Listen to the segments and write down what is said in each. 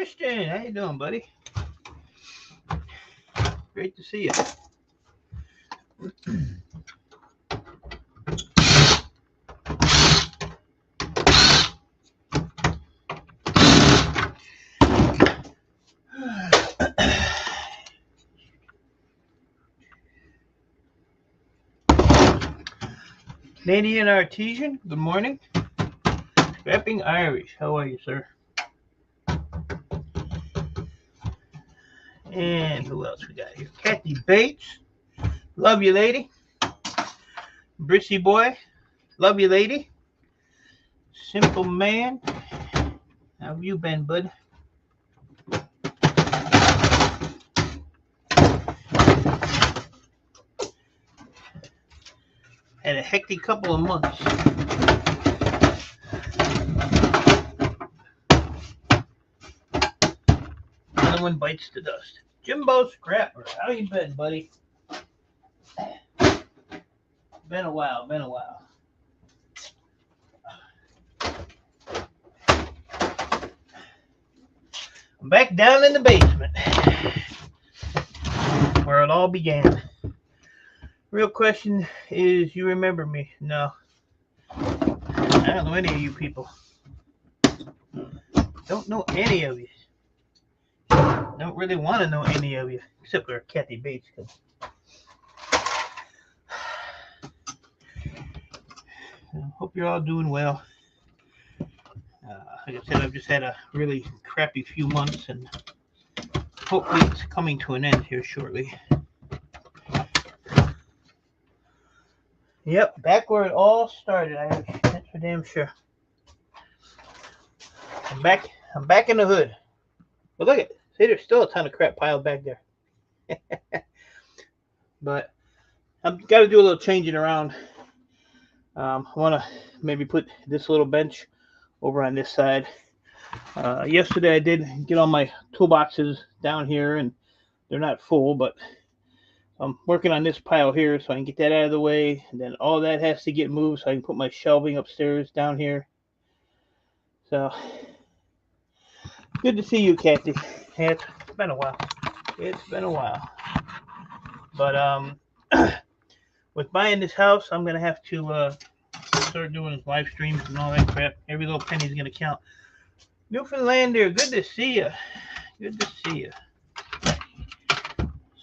Christian, how you doing, buddy? Great to see you. Canadian Artesian, good morning. Scrapping Irish, how are you, sir? And who else we got here? Kathy Bates, love you, lady. Brissy Boy, love you, lady. Simple Man, how have you been, bud? Had a hectic couple of months. Another one bites the dust. Jimbo Scrapper, how you been, buddy? Been a while, I'm back down in the basement where it all began. Real question is, you remember me? No. I don't know any of you people. Don't know any of you. Don't really want to know any of you, except for Kathy Bates. Hope you're all doing well. Like I said, I've just had a really crappy few months, and hopefully it's coming to an end here shortly. Yep, back where it all started, Irish. That's for damn sure. I'm back in the hood. But look at, see, there's still a ton of crap piled back there. But I've got to do a little changing around. I want to maybe put this little bench over on this side. Yesterday I did get all my toolboxes down here, and they're not full, but I'm working on this pile here so I can get that out of the way, and then all that has to get moved so I can put my shelving upstairs down here. So good to see you, Kathy. Yeah, it's been a while. But with buying this house, I'm gonna have to start doing live streams and all that crap. Every little penny's gonna count. Newfoundlander, good to see you.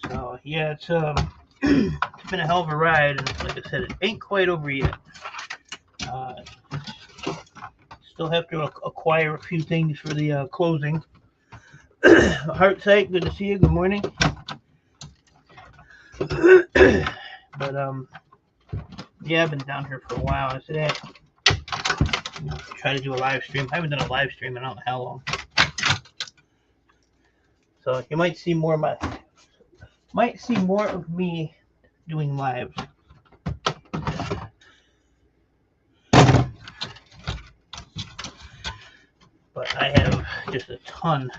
So yeah, it's been a hell of a ride, and like I said, it ain't quite over yet. Still have to acquire a few things for the closing. Heartsight, good to see you. Good morning. But yeah, I've been down here for a while. I said, try to do a live stream. I haven't done a live stream in I don't know how long. So you might see more of me doing lives. But I have just a ton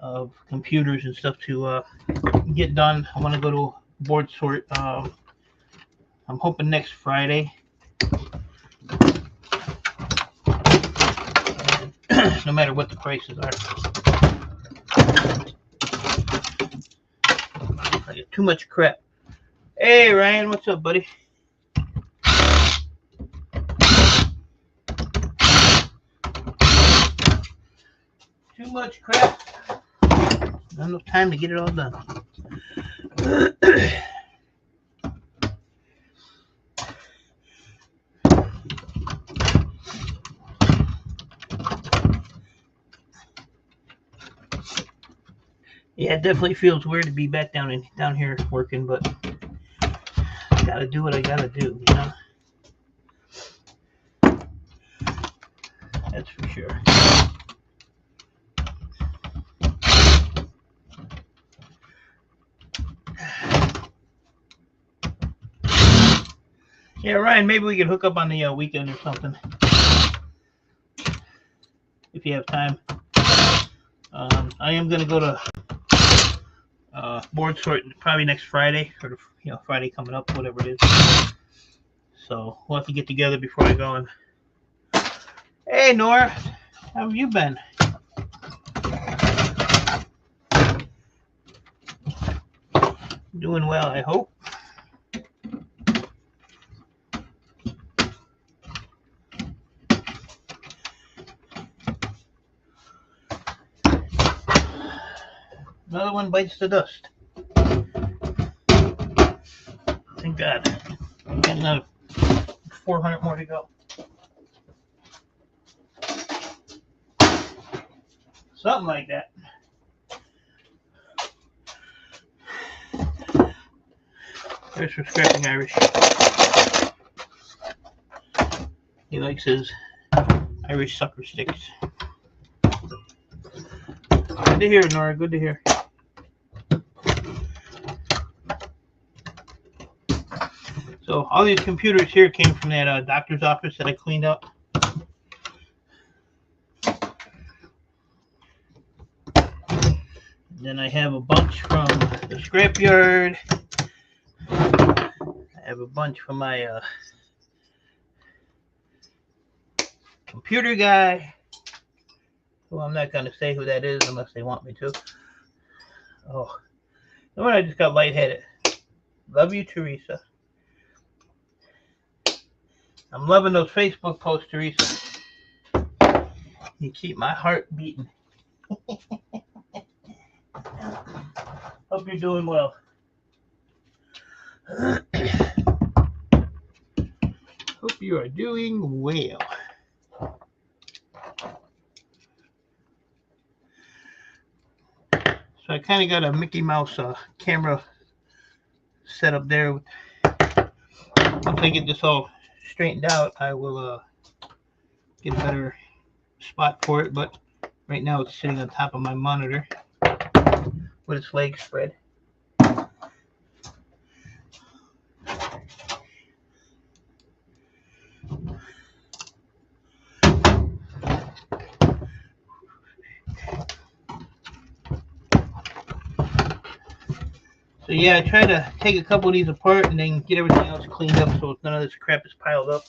of computers and stuff to get done. I want to go to board sort. I'm hoping next Friday. And no matter what the prices are. I get too much crap. Hey Ryan, what's up, buddy? Too much crap. Not enough time to get it all done. Yeah, it definitely feels weird to be back down here working, but I gotta do what I gotta do, you know? That's for sure. Yeah, Ryan, maybe we could hook up on the weekend or something. If you have time. I am going to go to board sort probably next Friday, or Friday coming up, whatever it is. So we'll have to get together before I go. And hey, Nora, how have you been? Doing well, I hope. Another one bites the dust. Thank God. I've got another 400 more to go. Something like that. There's for scrapping Irish. He likes his Irish sucker sticks. Good to hear, Nora. Good to hear. So all these computers here came from that doctor's office that I cleaned up. Then I have a bunch from the scrapyard. I have a bunch from my computer guy, who I'm not going to say who that is unless they want me to. Oh, you know what? I just got lightheaded. Love you, Teresa. I'm loving those Facebook posts, Teresa. You keep my heart beating. Hope you're doing well. Hope you are doing well. So I kind of got a Mickey Mouse camera set up there. Once I get this all straightened out, I will get a better spot for it. But right now it's sitting on top of my monitor with its legs spread. So yeah, I try to take a couple of these apart and then get everything else cleaned up so none of this crap is piled up.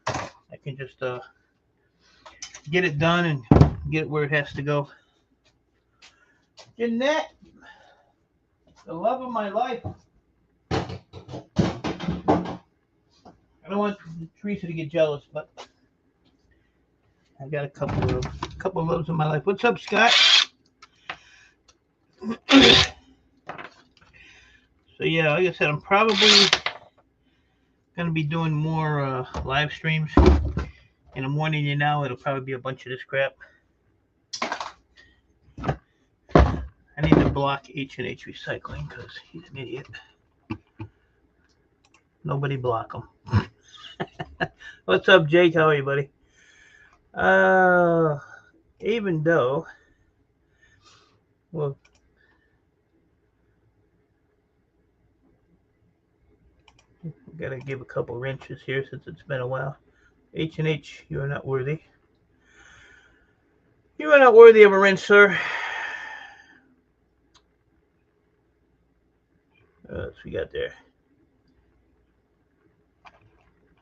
I can just get it done and get it where it has to go. Jeanette, the love of my life. I don't want Teresa to get jealous, but I got a couple of loves in my life. What's up, Scott? So yeah, like I said, I'm probably gonna be doing more live streams, and I'm warning you now, it'll probably be a bunch of this crap. I need to block H&H Recycling because he's an idiot. Nobody block him. What's up, Jake? How are you, buddy? Even though, well, gotta give a couple wrenches here since it's been a while. H&H, you are not worthy. You are not worthy of a wrench, sir. What else we got there?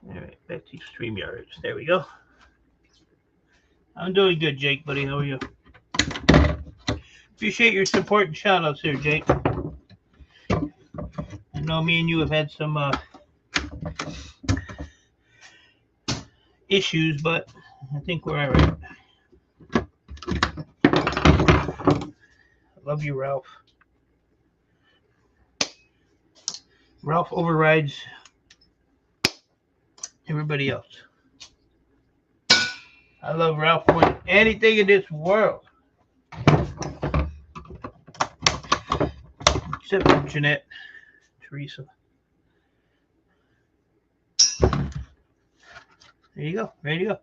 All right, back to StreamYard. There we go. I'm doing good, Jake, buddy. How are you? Appreciate your support and shout-outs here, Jake. I know me and you have had some issues, but I think we're all right. I love you, Ralph. Ralph overrides everybody else. I love Ralph more than anything in this world. Except for Jeanette, Teresa. There you go. Ready to go.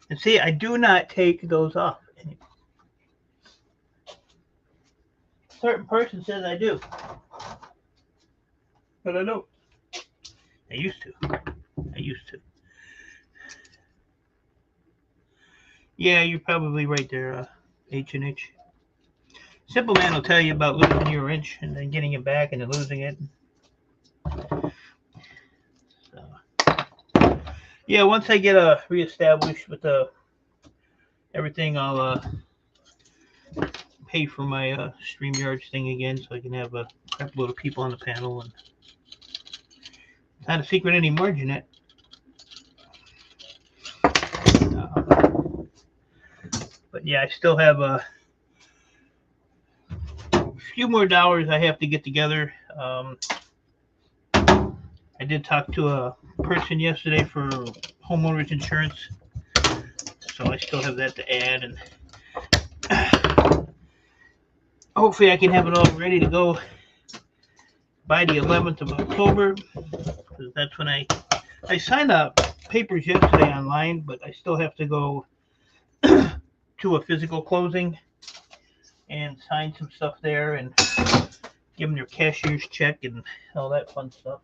And see, I do not take those off anymore. A certain person says I do. But I don't. I used to. Yeah, you're probably right there, H&H. Simple Man will tell you about losing your wrench and then getting it back and then losing it. So, yeah, once I get reestablished with everything, I'll pay for my StreamYard thing again, so I can have a crap load of people on the panel. And not a secret anymore, Jeanette. But yeah, I still have a few more dollars I have to get together. I did talk to a person yesterday for homeowners insurance, so I still have that to add, and hopefully I can have it all ready to go by the 11th of October, because that's when I signed the papers yesterday online, but I still have to go to a physical closing and sign some stuff there and give them their cashier's check and all that fun stuff.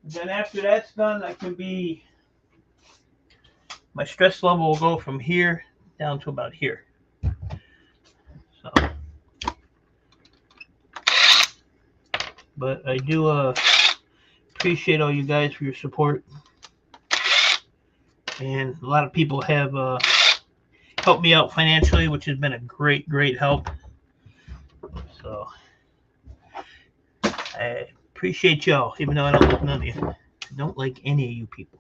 And then after that's done, my stress level will go from here down to about here. So, but I do appreciate all you guys for your support, and a lot of people have helped me out financially, which has been a great help. So I appreciate y'all, even though I don't like none of you. I don't like any of you people.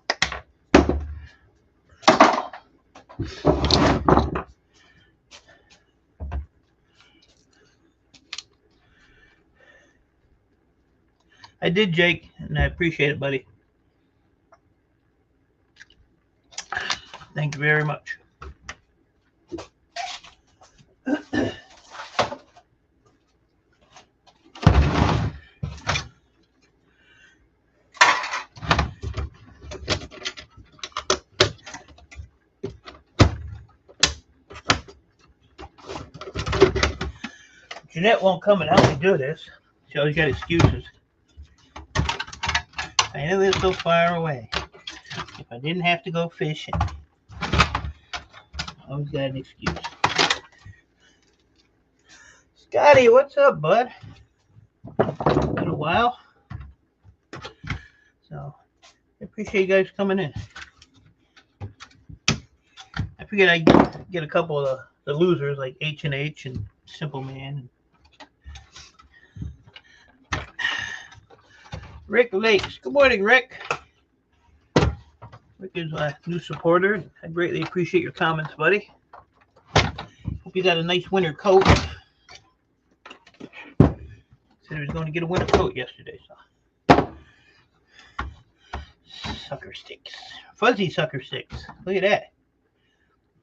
I did, Jake, and I appreciate it, buddy. Thank you very much. Jeanette won't come and help me do this. She always got excuses. I live so far away. If I didn't have to go fishing, I always got an excuse. Scotty, what's up, bud? Been a while. So, I appreciate you guys coming in. I figured I'd get a couple of the losers like H&H and Simple Man. Rick Lakes. Good morning, Rick. Rick is a new supporter. I greatly appreciate your comments, buddy. Hope you got a nice winter coat. Said he was going to get a winter coat yesterday. So. Sucker sticks. Fuzzy sucker sticks. Look at that.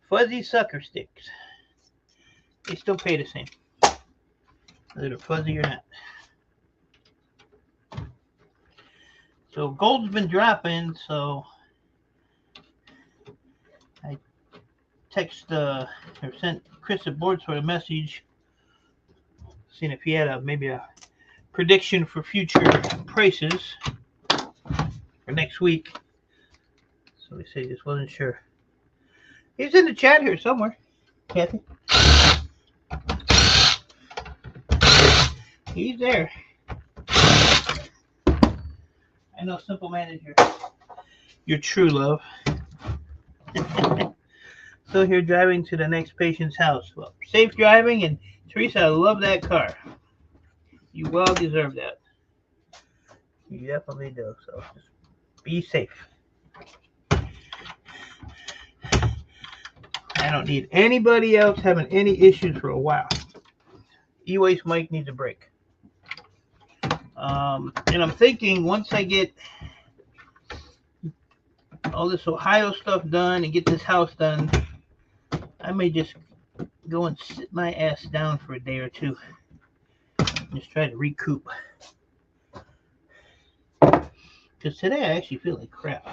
Fuzzy sucker sticks. They still pay the same, whether they're fuzzy or not. So gold's been dropping, so I sent Chris at Boardsword a message, seeing if he had maybe a prediction for future prices for next week. So he said he just wasn't sure. He's in the chat here somewhere, Kathy. He's there. I know Simple Man is your true love. So here driving to the next patient's house. Well, safe driving, and Teresa, I love that car. You well deserve that. You definitely do. So just be safe. I don't need anybody else having any issues for a while. E-Waste Mike needs a break. And I'm thinking once I get all this Ohio stuff done and get this house done, I may just go and sit my ass down for a day or two. Just try to recoup. Because today I actually feel like crap.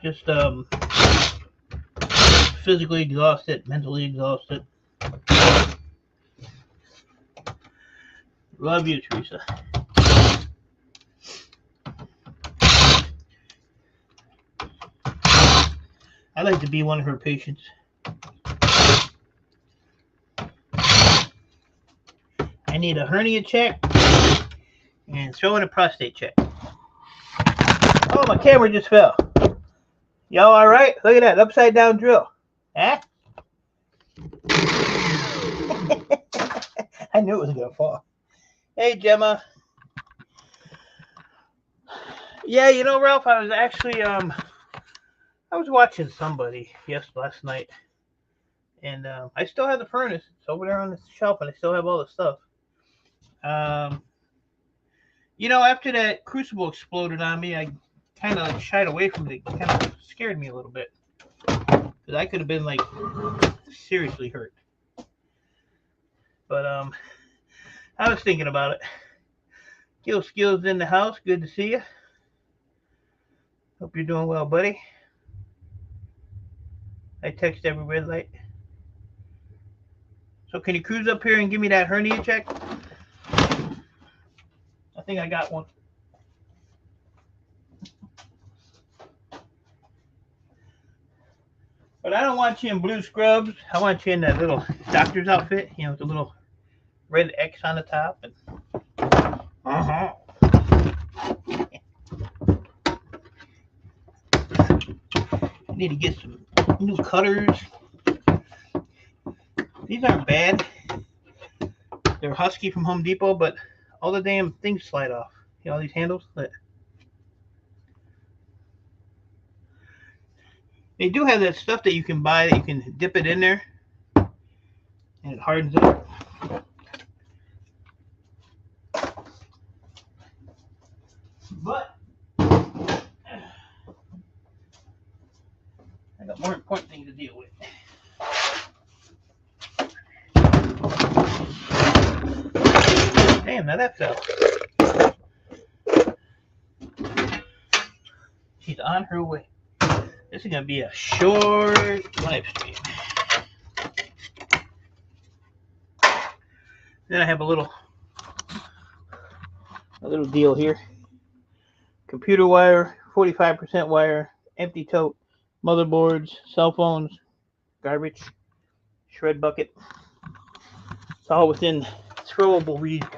Just physically exhausted, mentally exhausted. Love you, Teresa. I like to be one of her patients. I need a hernia check and throw in a prostate check. Oh, my camera just fell. Y'all all right? Look at that upside down drill. Huh? I knew it was gonna fall. Hey, Gemma. Yeah, you know, Ralph, I was actually I was watching somebody last night, and I still have the furnace. It's over there on the shelf, and I still have all the stuff. You know, after that crucible exploded on me, I kind of like shied away from it. It kind of scared me a little bit, because I could have been like seriously hurt. But I was thinking about it. Gil Skills in the house. Good to see you. Hope you're doing well, buddy. I text every red light. So can you cruise up here and give me that hernia check? I think I got one. But I don't want you in blue scrubs. I want you in that little doctor's outfit, you know, with the little red X on the top. And I need to get some new cutters. These aren't bad. They're Husky from Home Depot, but all the damn things slide off. You know, these handles. They do have that stuff that you can buy that you can dip it in there and it hardens up. But I got more important things to deal with. Damn, now that fell. She's on her way. This is going to be a short live stream. Then I have a little deal here. Computer wire, 45% wire, empty tote, motherboards, cell phones, garbage, shred bucket. It's all within throwable reach.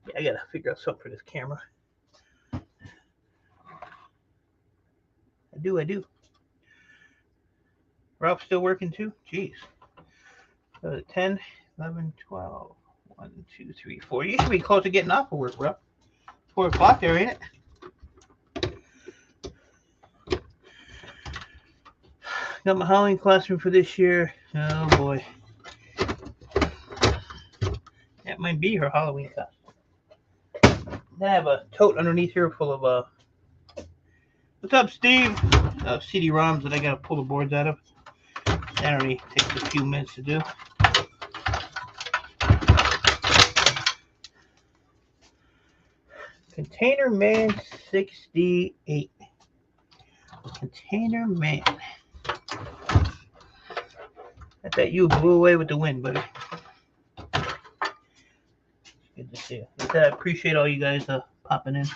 Yeah, I gotta figure out something for this camera. I do. Ralph's still working too? Jeez. 10, 11, 12. 1, 2, 3, 4. You should be close to getting off of work, Ralph. 4 o'clock there, ain't it? Got my Halloween costume for this year. Oh boy. That might be her Halloween costume. Then I have a tote underneath here full of what's up, Steve? CD-ROMs that I gotta pull the boards out of. That only takes a few minutes to do. Container Man 68. Container Man. I bet you blew away with the wind, buddy. Good to see you. I appreciate all you guys popping in.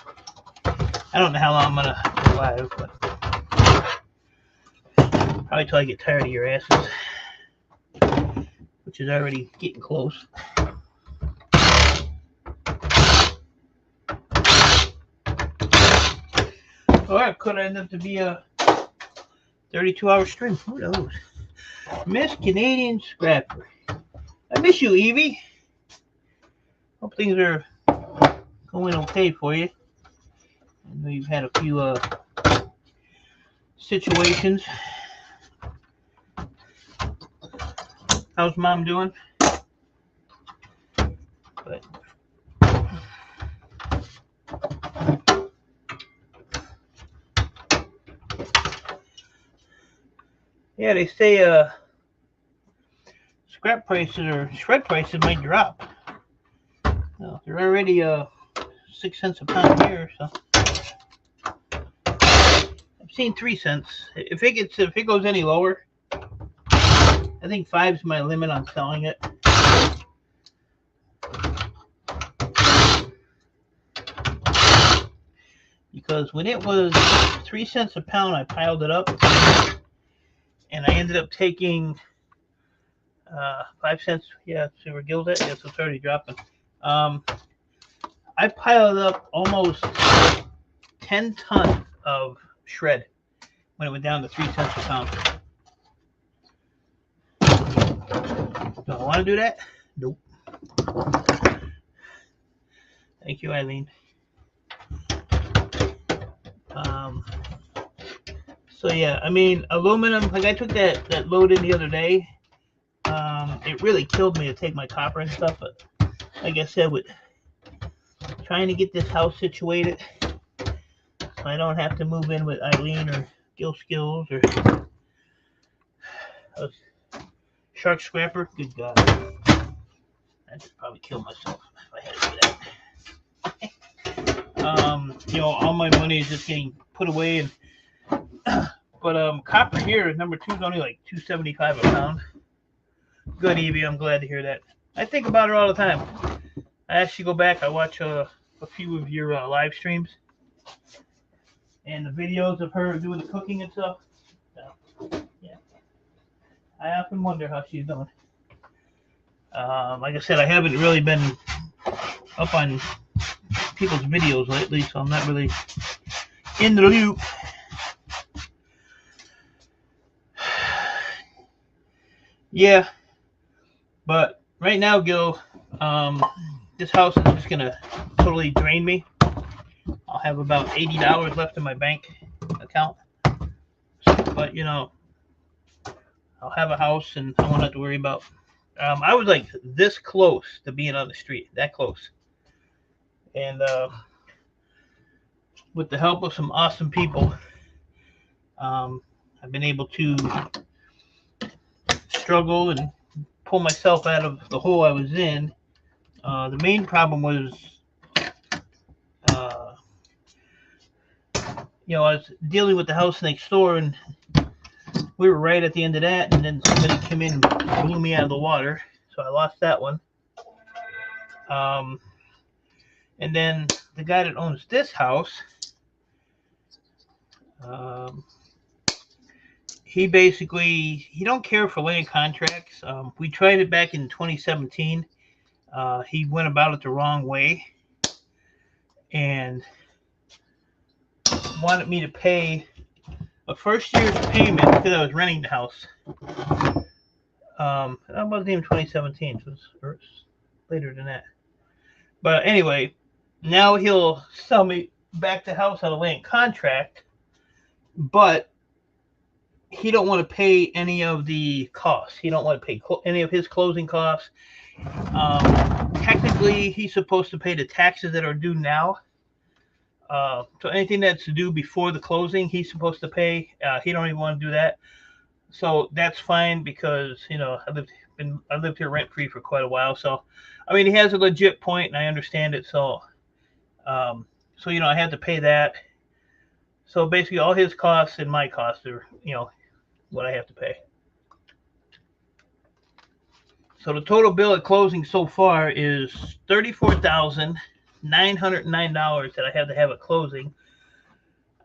I don't know how long I'm gonna go live, but probably till I get tired of your asses, which is already getting close. Or it could end up to be a 32-hour stream. Who knows? Miss Canadian Scrapper. I miss you, Evie. Hope things are going okay for you. I know you've had a few situations. How's Mom doing? But yeah, they say scrap prices or shred prices might drop. Well, they're already 6 cents a pound here, so I've seen 3 cents. If it goes any lower, I think 5 is my limit on selling it. Because when it was 3 cents a pound, I piled it up, and I ended up taking 5 cents. Yeah, see where Gil's at? Yeah, so it's already dropping. I piled up almost 10 tons of shred when it went down to 3 cents a pound. Do I want to do that? Nope. Thank you, Eileen. So yeah, I mean, aluminum, like I took that load in the other day. It really killed me to take my copper and stuff, but like I said, with trying to get this house situated, so I don't have to move in with Eileen or Gil Skills or Shark Scrapper. Good God. I'd probably kill myself if I had to do that. You know, all my money is just getting put away, and but copper here, number 2 is only like $2.75 a pound. Good, Evie. I'm glad to hear that. I think about her all the time. I actually go back. I watch a few of your live streams and the videos of her doing the cooking and stuff. So, yeah, I often wonder how she's doing. Like I said, I haven't really been up on people's videos lately, so I'm not really in the loop. Yeah, but right now, Gil, this house is just gonna totally drain me. I'll have about $80 left in my bank account, but you know, I'll have a house and I won't have to worry about. I was like this close to being on the street, that close, and with the help of some awesome people, I've been able to struggle and pull myself out of the hole I was in. The main problem was, you know, I was dealing with the house next door, and we were right at the end of that, and then somebody came in and blew me out of the water, so I lost that one. And then the guy that owns this house, he basically, he don't care for land contracts. We tried it back in 2017. He went about it the wrong way and wanted me to pay a first year's payment because I was renting the house. That wasn't even 2017. So it was later than that. But anyway, now he'll sell me back the house on a land contract, but he don't want to pay any of the costs. He don't want to pay any of his closing costs. Technically, he's supposed to pay the taxes that are due now. So anything that's due before the closing, he's supposed to pay. He don't even want to do that. So that's fine because, you know, I lived here rent free for quite a while. So, I mean, he has a legit point, and I understand it. So, you know, I had to pay that. So basically, all his costs and my costs are, you know, what I have to pay. So the total bill at closing so far is $34,909 that I have to have at closing.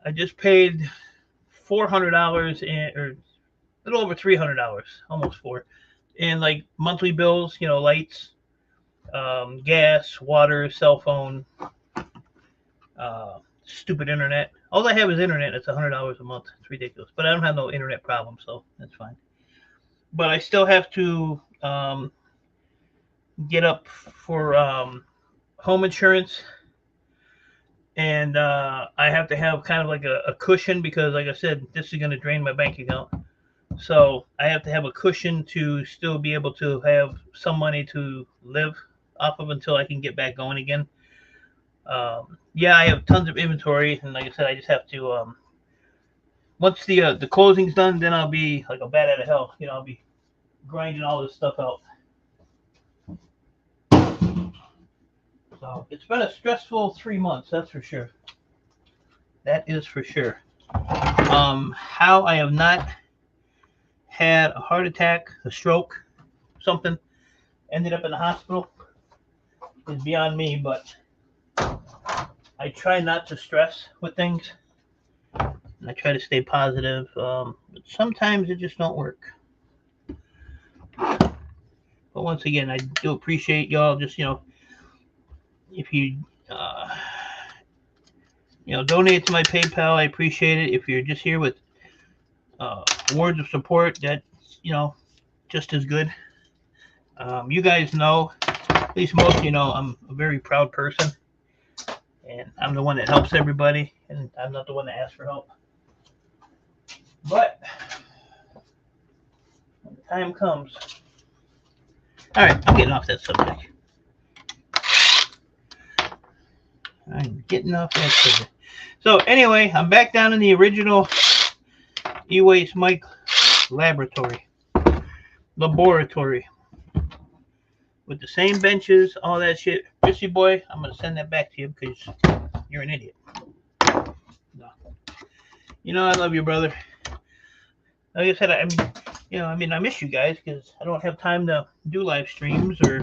I just paid $400 or a little over $300, almost $400, in like monthly bills, you know, lights, gas, water, cell phone, stupid internet. All I have is internet. It's $100 a month. It's ridiculous. But I don't have no internet problem, so that's fine. But I still have to get up for home insurance, and I have to have kind of like a cushion because, like I said, this is going to drain my bank account. So I have to have a cushion to still be able to have some money to live off of until I can get back going again. Yeah, I have tons of inventory, and like I said, I just have to once the closing's done, then I'll be like a bat out of hell. You know, I'll be grinding all this stuff out. So it's been a stressful 3 months, that's for sure. That is for sure. How I have not had a heart attack, a stroke, something, ended up in the hospital is beyond me, but I try not to stress with things, and I try to stay positive, but sometimes it just don't work. But once again, I do appreciate y'all. Just, you know, if you you know, donate to my PayPal, I appreciate it. If you're just here with words of support, that's, you know, just as good. You guys know, at least most of you know, I'm a very proud person. And I'm the one that helps everybody. And I'm not the one that asks for help. But when the time comes. Alright, I'm getting off that subject. I'm getting off that subject. So anyway, I'm back down in the original e-waste mic laboratory. With the same benches, all that shit. Richie boy, I'm going to send that back to you because you're an idiot. No. You know I love you, brother. Like I said, I miss you guys because I don't have time to do live streams or,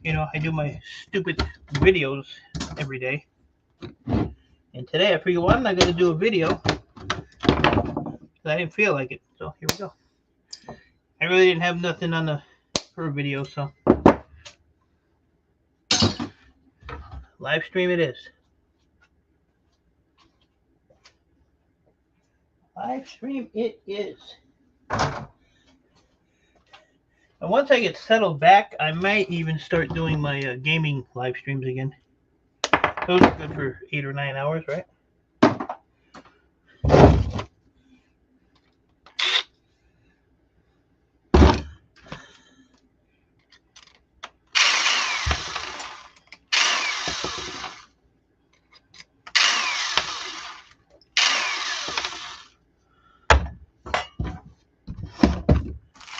I do my stupid videos every day. And today I figured, well, I'm not going to do a video because I didn't feel like it. So here we go. I really didn't have nothing for a video, so live stream it is. Live stream it is. And once I get settled back, I might even start doing my gaming live streams again. Those are good for 8 or 9 hours, right?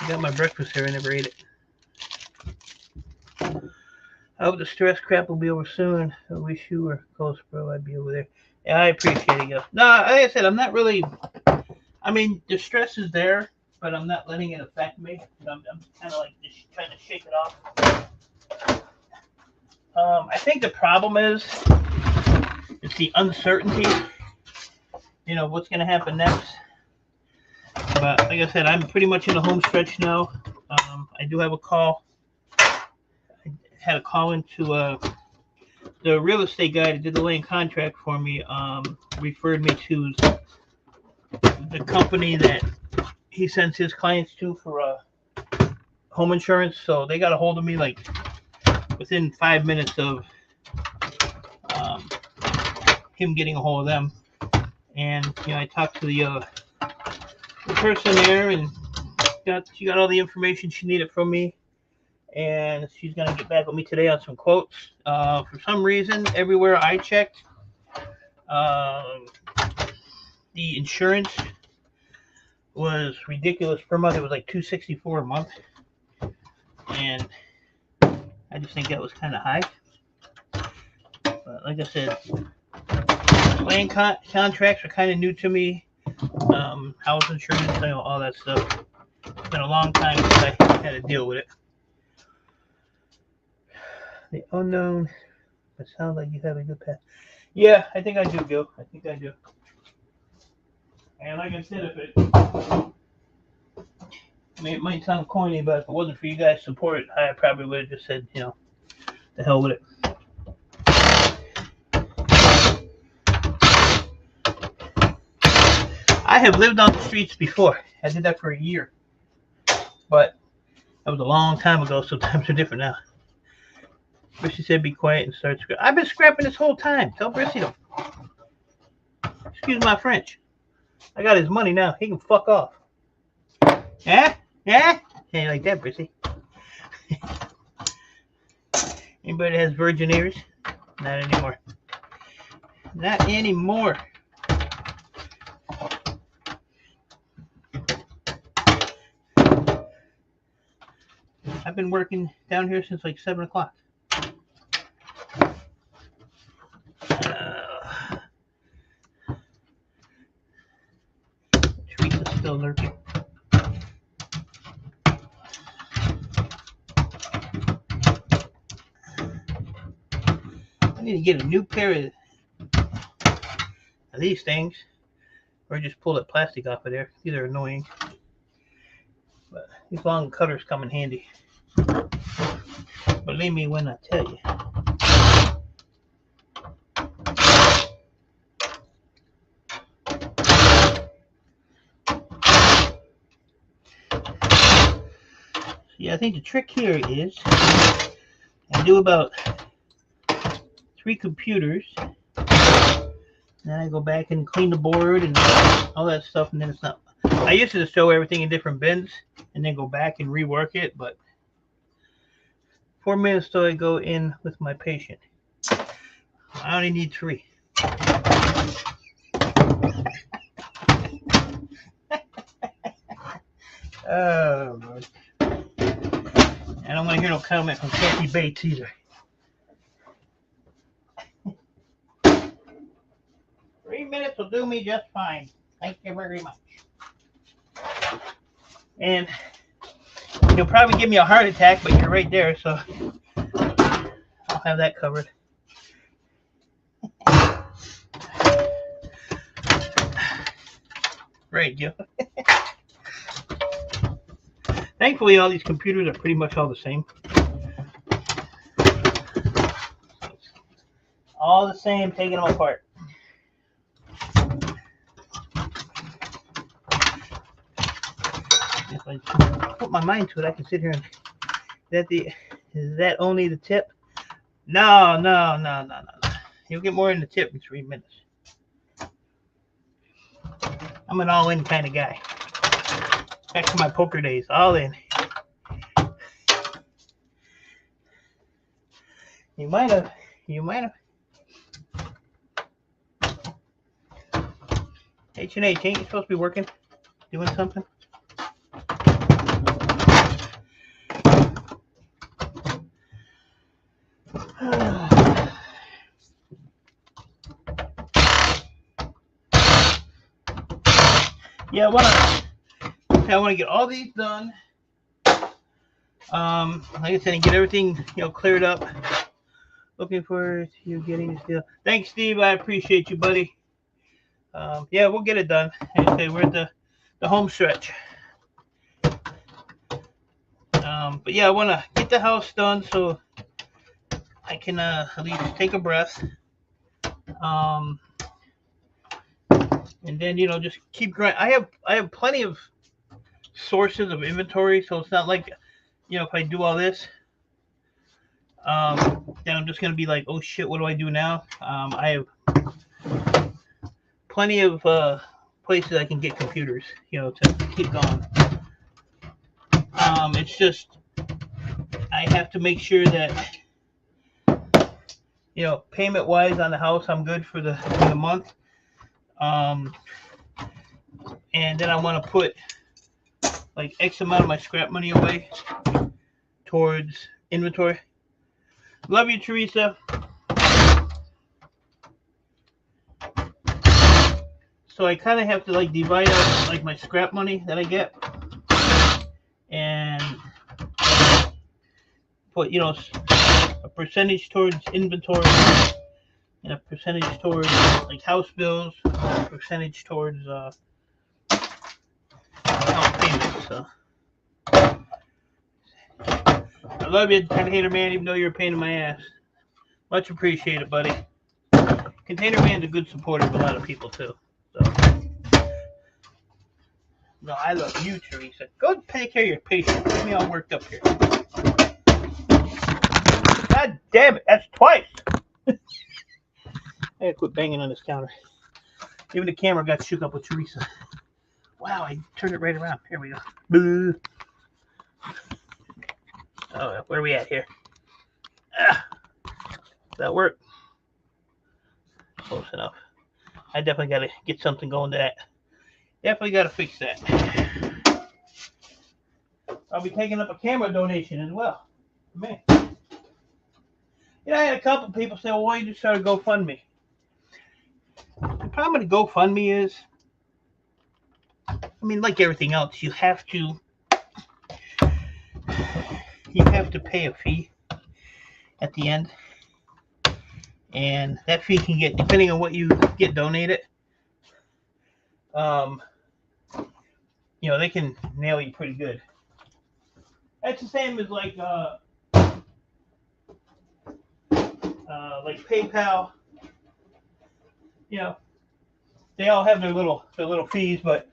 I got my breakfast here. I never ate it. I hope the stress crap will be over soon. I wish you were close, bro. I'd be over there. Yeah, I appreciate it, guys. No, like I said, I'm not really. I mean, the stress is there, but I'm not letting it affect me. I'm kind of like just trying to shake it off. I think the problem is the uncertainty. What's going to happen next. But like I said, I'm pretty much in the home stretch now. I do have a call. I had a call into the real estate guy that did the land contract for me. Referred me to the company that he sends his clients to for home insurance. So they got a hold of me like within 5 minutes of him getting a hold of them. And I talked to the person there, and she got all the information she needed from me, and she's gonna get back with me today on some quotes. For some reason, everywhere I checked, the insurance was ridiculous per month. It was like $264 a month, and I just think that was kind of high. But like I said, land contracts are kind of new to me. House insurance, all that stuff. It's been a long time since I had to deal with it. The unknown. It sounds like you have a good path. Yeah, I think I do, Gil. I think I do. And like I said, it might sound corny, but if it wasn't for you guys' support, I probably would have just said, the hell with it. I have lived on the streets before. I did that for a year. But that was a long time ago, so times are different now. Brissy said be quiet and start scrapping. I've been scrapping this whole time. Tell Brissy to. Excuse my French. I got his money now. He can fuck off. Yeah? Yeah? Ain't like that, Brissy. Anybody that has virgin ears? Not anymore. Not anymore. I've been working down here since like 7 o'clock. Teresa's still lurking. I need to get a new pair of these things, or just pull that plastic off of there. These are annoying, but these long cutters come in handy. Believe me when I tell you. Yeah, I think the trick here is I do about 3 computers. Then I go back and clean the board and all that stuff, and then it's not. I used to just throw everything in different bins and then go back and rework it, but 4 minutes till I go in with my patient. I only need 3. Oh, Lord. I don't want to hear no comment from Kathy Bates either. 3 minutes will do me just fine. Thank you very much. And you'll probably give me a heart attack, but you're right there, so I'll have that covered. Right, Gil. Thankfully, all these computers are pretty much all the same. All the same, taking them apart. If I put my mind to it, I can sit here and is that only the tip? No. You'll get more in the tip in 3 minutes. I'm an all-in kind of guy. Back to my poker days, all in. You might have. H&H, ain't you supposed to be working? Doing something? Yeah, I want to get all these done. Like I said, and get everything cleared up. Looking forward to you getting this deal. Thanks, Steve. I appreciate you, buddy. Yeah, we'll get it done. Like I say, we're at the home stretch. But yeah, I want to get the house done so I can at least take a breath. And then just keep grinding. I have plenty of sources of inventory, so it's not like if I do all this, then I'm just gonna be like, oh shit, what do I do now? I have plenty of places I can get computers, to keep going. It's just I have to make sure that payment wise on the house, I'm good for the month. And then I want to put like X amount of my scrap money away towards inventory. Love you, Teresa. So I kind of have to like divide out like my scrap money that I get and put a percentage towards inventory and a percentage towards like house bills, a percentage towards house payments. So I love you, Container Man, even though you're a pain in my ass. Much appreciated, buddy. Container Man's a good supporter of a lot of people too. So no, I love you, Teresa. Go take care of your patient. Get me all worked up here. God damn it, that's twice. I gotta quit banging on this counter. Even the camera got shook up with Teresa. Wow, I turned it right around. Here we go. Boo. Oh, where are we at here? Does that work? Close enough. I definitely got to get something going to that. Definitely got to fix that. I'll be taking up a camera donation as well. Man. I had a couple people say, well, why don't you just start a GoFundMe? The problem with the GoFundMe is, like everything else, you have to pay a fee at the end. And that fee can get, depending on what you get donated, they can nail you pretty good. That's the same as like PayPal. They all have their little fees, but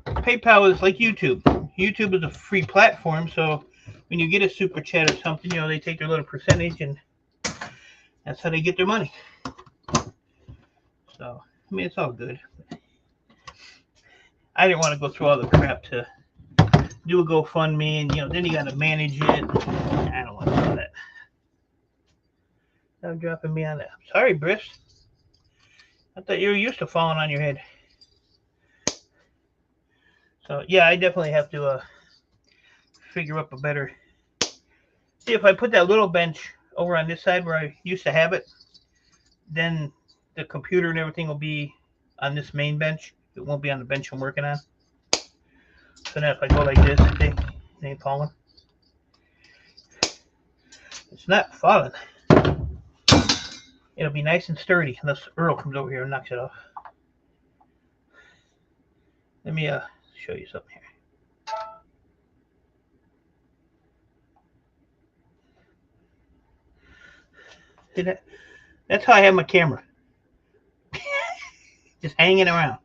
PayPal is like YouTube. YouTube is a free platform, so when you get a super chat or something, you know, they take their little percentage, and that's how they get their money. So, I mean, it's all good. I didn't want to go through all the crap to do a GoFundMe, and, you know, then you got to manage it. I don't want to do that. Stop dropping me on that. Sorry, Briss. I thought you were used to falling on your head. So, yeah, I definitely have to figure up a better... See, if I put that little bench over on this side where I used to have it, then the computer and everything will be on this main bench. It won't be on the bench I'm working on. So now if I go like this, it ain't falling. It's not falling. It'll be nice and sturdy unless Earl comes over here and knocks it off. Let me show you something here. See that? That's how I have my camera. Just hanging around.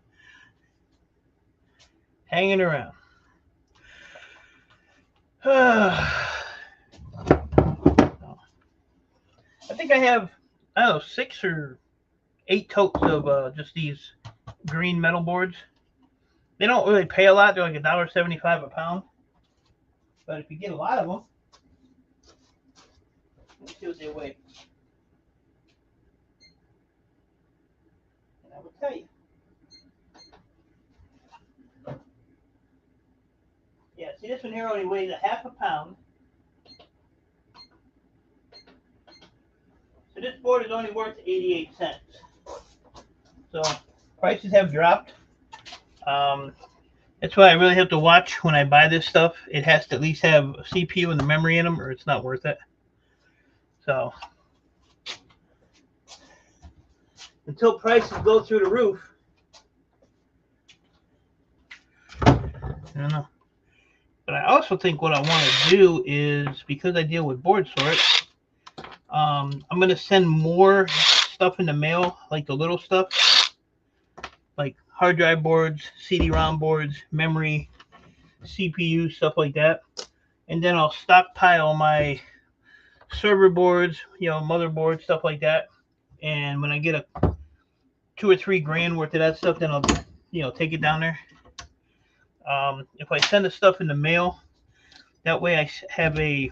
Hanging around. I think I have, I don't know, 6 or 8 totes of just these green metal boards. They don't really pay a lot. They're like $1.75 a pound. But if you get a lot of them, let's see what they weigh. And I will tell you. Yeah, see, this one here only weighs ½ pound. So this board is only worth 88 cents. So prices have dropped. That's why I really have to watch when I buy this stuff. It has to at least have a CPU and the memory in them, or it's not worth it. So until prices go through the roof, I don't know. But I also think what I want to do is, because I deal with board sort, I'm going to send more stuff in the mail, like the little stuff, like hard drive boards, CD-ROM boards, memory, CPU, stuff like that. And then I'll stockpile my server boards, you know, motherboard, stuff like that. And when I get a $2 or $3 grand worth of that stuff, then I'll, you know, take it down there. If I send the stuff in the mail, that way I have a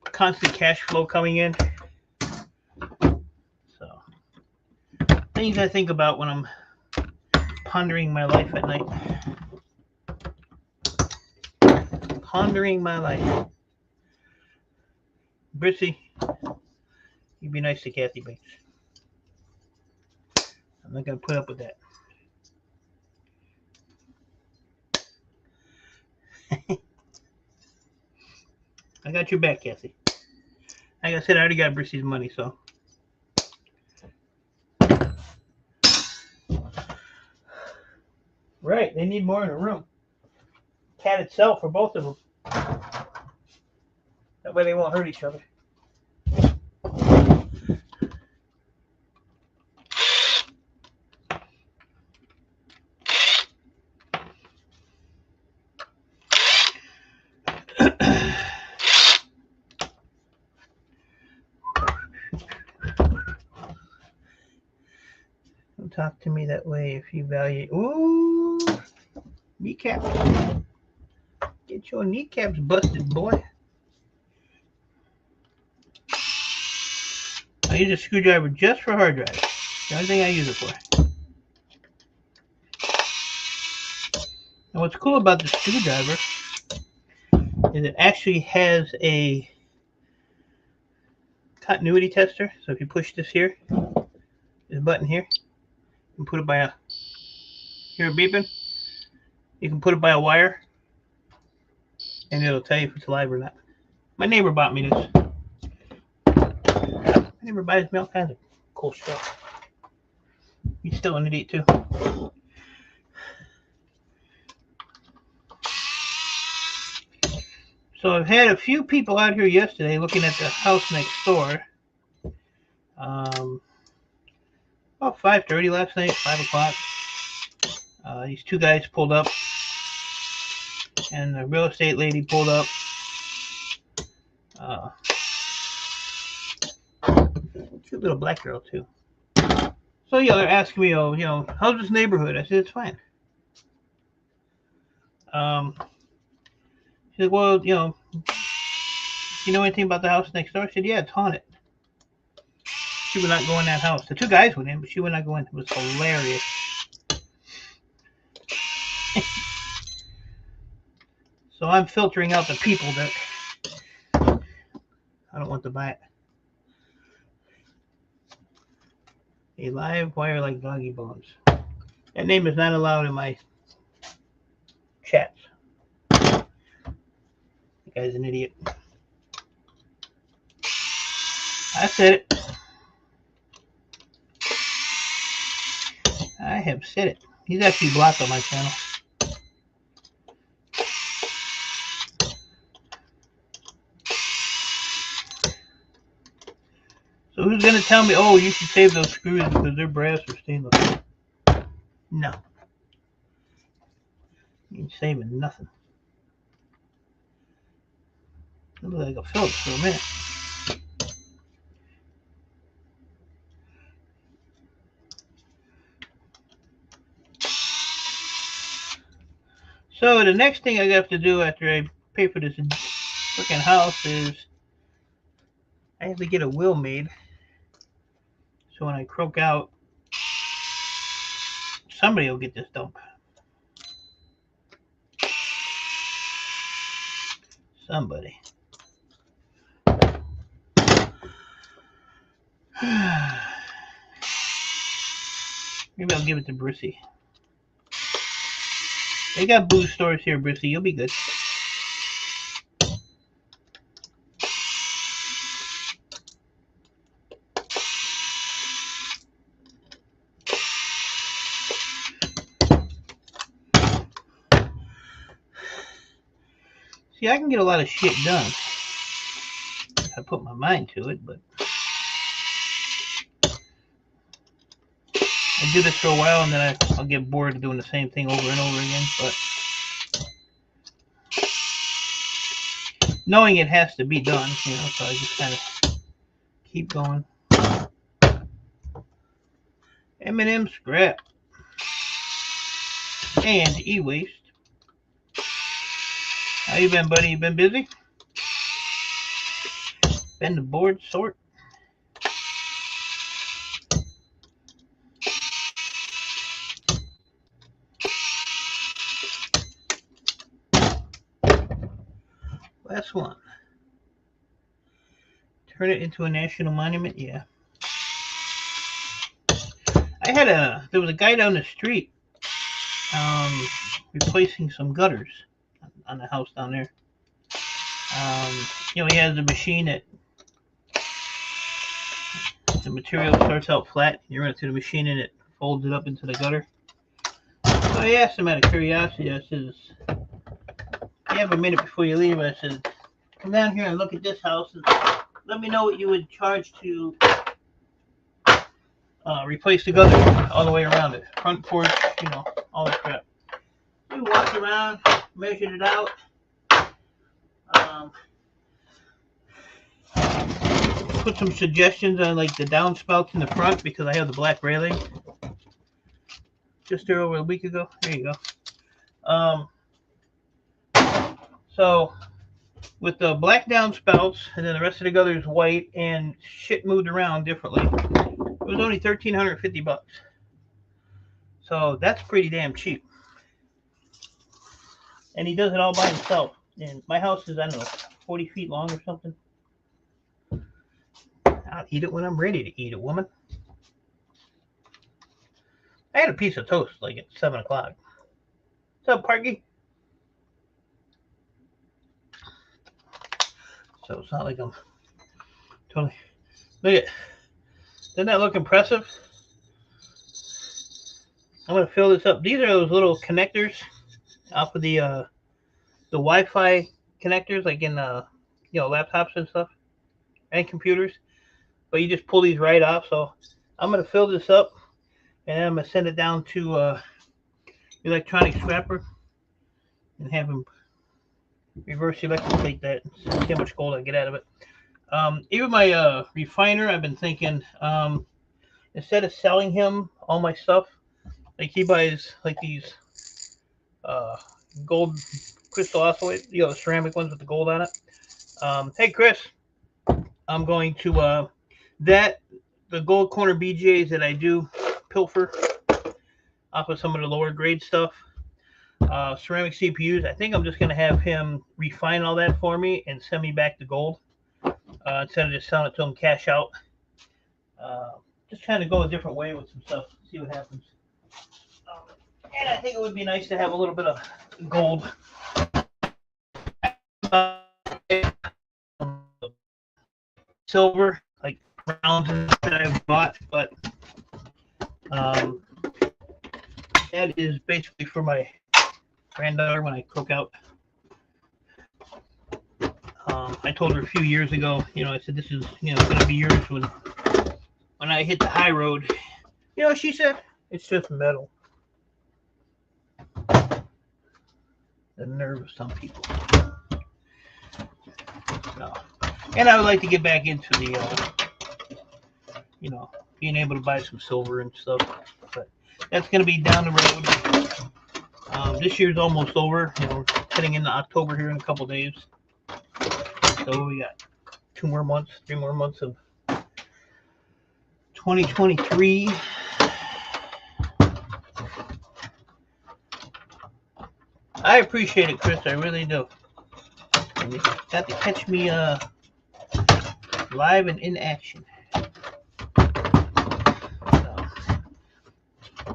constant cash flow coming in. So, things I think about when I'm pondering my life at night. Pondering my life. Brissy, you be nice to Kathy Bates. I'm not going to put up with that. I got your back, Kathy. Like I said, I already got Brissy's money, so. Right, they need more in a room. Cat itself, for both of them. That way they won't hurt each other. Don't talk to me that way if you value. Ooh, kneecap. Get your kneecaps busted, boy. I use a screwdriver just for hard drives. The only thing I use it for. And what's cool about the screwdriver is it actually has a continuity tester. So if you push this here, this button here, you can put it by a, hear it beeping? You can put it by a wire, and it'll tell you if it's alive or not. My neighbor bought me this. My neighbor buys me all kinds of cool stuff. He's still an idiot too. So I've had a few people out here yesterday looking at the house next door. About 5:30 last night, 5 o'clock. These two guys pulled up. and the real estate lady pulled up. Cute little black girl too. So yeah, they're asking me, oh, how's this neighborhood? I said it's fine. She said, well, you know anything about the house next door? I said, yeah, it's haunted. She would not go in that house. The two guys went in, but she would not go in. It was hilarious. So I'm filtering out the people that I don't want to buy it. A live wire like doggy bones. That name is not allowed in my chats. The guy's an idiot. I said it. I have said it. He's actually blocked on my channel. So who's going to tell me, oh, you should save those screws because they're brass or stainless? No. You ain't saving nothing. It looks like a Phillips for a minute. So the next thing I have to do after I pay for this freaking house is I have to get a will made. So when I croak out, somebody will get this dump. Somebody. Maybe I'll give it to Brissy. They got booze stores here, Brissy. You'll be good. See, I can get a lot of shit done if I put my mind to it, but I do this for a while and then I'll get bored of doing the same thing over and over again, but knowing it has to be done, so I just kind of keep going. M&M scrap and e-waste. How you been, buddy? You been busy? Been to board sort? Last one. Turn it into a national monument? Yeah. There was a guy down the street replacing some gutters on the house down there. He has a machine that the material starts out flat. You run it through the machine and it folds it up into the gutter. So I asked him out of curiosity. I said, you have a minute before you leave? I said, come down here and look at this house and let me know what you would charge to replace the gutter all the way around it. Front porch, all that crap. We walked around, measured it out. Put some suggestions on like the downspouts in the front because I have the black railing. Just there over a week ago. There you go. So with the black downspouts and then the rest of the gutter is white and shit moved around differently, it was only $1,350. So that's pretty damn cheap. And he does it all by himself. And my house is, I don't know, 40 feet long or something. I'll eat it when I'm ready to eat it, woman. I had a piece of toast like at 7 o'clock. What's up, Parky? So it's not like I'm totally... Look at... Doesn't that look impressive? I'm going to fill this up. These are those little connectors off of the Wi-Fi connectors, like in laptops and stuff and computers. But you just pull these right off. So I'm going to fill this up and I'm going to send it down to electronic scrapper and have him reverse electric plate that. See how much gold I get out of it. Even my refiner, I've been thinking, instead of selling him all my stuff, like he buys like these gold crystal oscillate, the ceramic ones with the gold on it. Hey Chris, I'm going to the gold corner BGAs that I do pilfer off of some of the lower grade stuff. Ceramic CPUs, I think I'm just going to have him refine all that for me and send me back the gold instead of just selling it to him cash out. Just trying to go a different way with some stuff, see what happens. And I think it would be nice to have a little bit of gold. Silver, like rounds that I've bought, but that is basically for my granddaughter when I cook out. I told her a few years ago, I said, this is, going to be yours when I hit the high road. She said, it's just metal. The nerve of some people. No. And I would like to get back into the, being able to buy some silver and stuff. But that's going to be down the road. This year's almost over. Heading into October here in a couple days. So we got 3 more months of 2023. I appreciate it, Chris. I really do. And you got to catch me live and in action. So,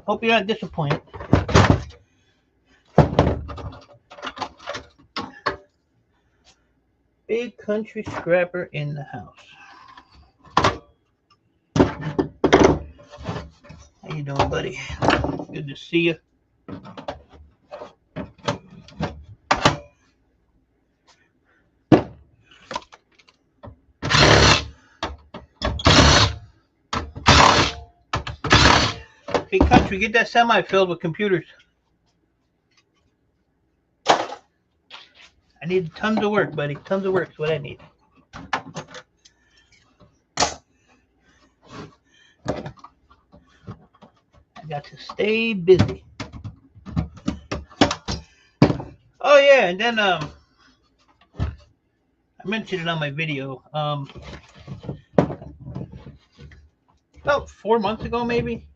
hope you're not disappointed. Big country scrapper in the house. How you doing, buddy? Good to see you. Hey, country, get that semi filled with computers. I need tons of work, buddy. Tons of work is what I need. I got to stay busy. Oh yeah, and then I mentioned it on my video. About 4 months ago, maybe,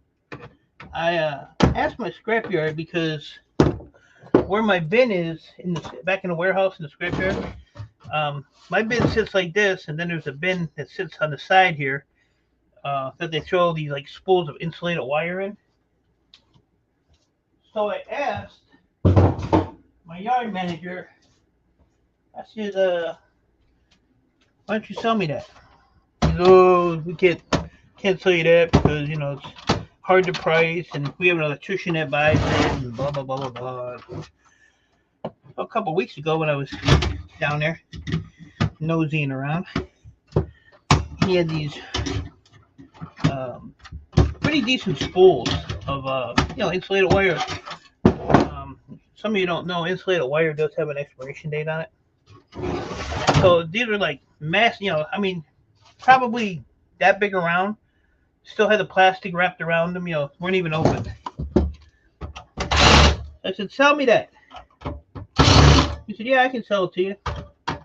I asked my scrapyard because where my bin is back in the warehouse in the scrapyard, my bin sits like this, and then there's a bin that sits on the side here that they throw these like spools of insulated wire in. So I asked my yard manager, I said, why don't you sell me that? He goes, oh, we can't sell you that because, it's hard to price, and we have an electrician that buys it, and blah, blah, blah, blah, blah. A couple weeks ago when I was down there nosying around, he had these pretty decent spools of, insulated wire. Some of you don't know, insulated wire does have an expiration date on it. So these are like mass, probably that big around. Still had the plastic wrapped around them, weren't even open. I said, sell me that. He said, yeah, I can sell it to you. I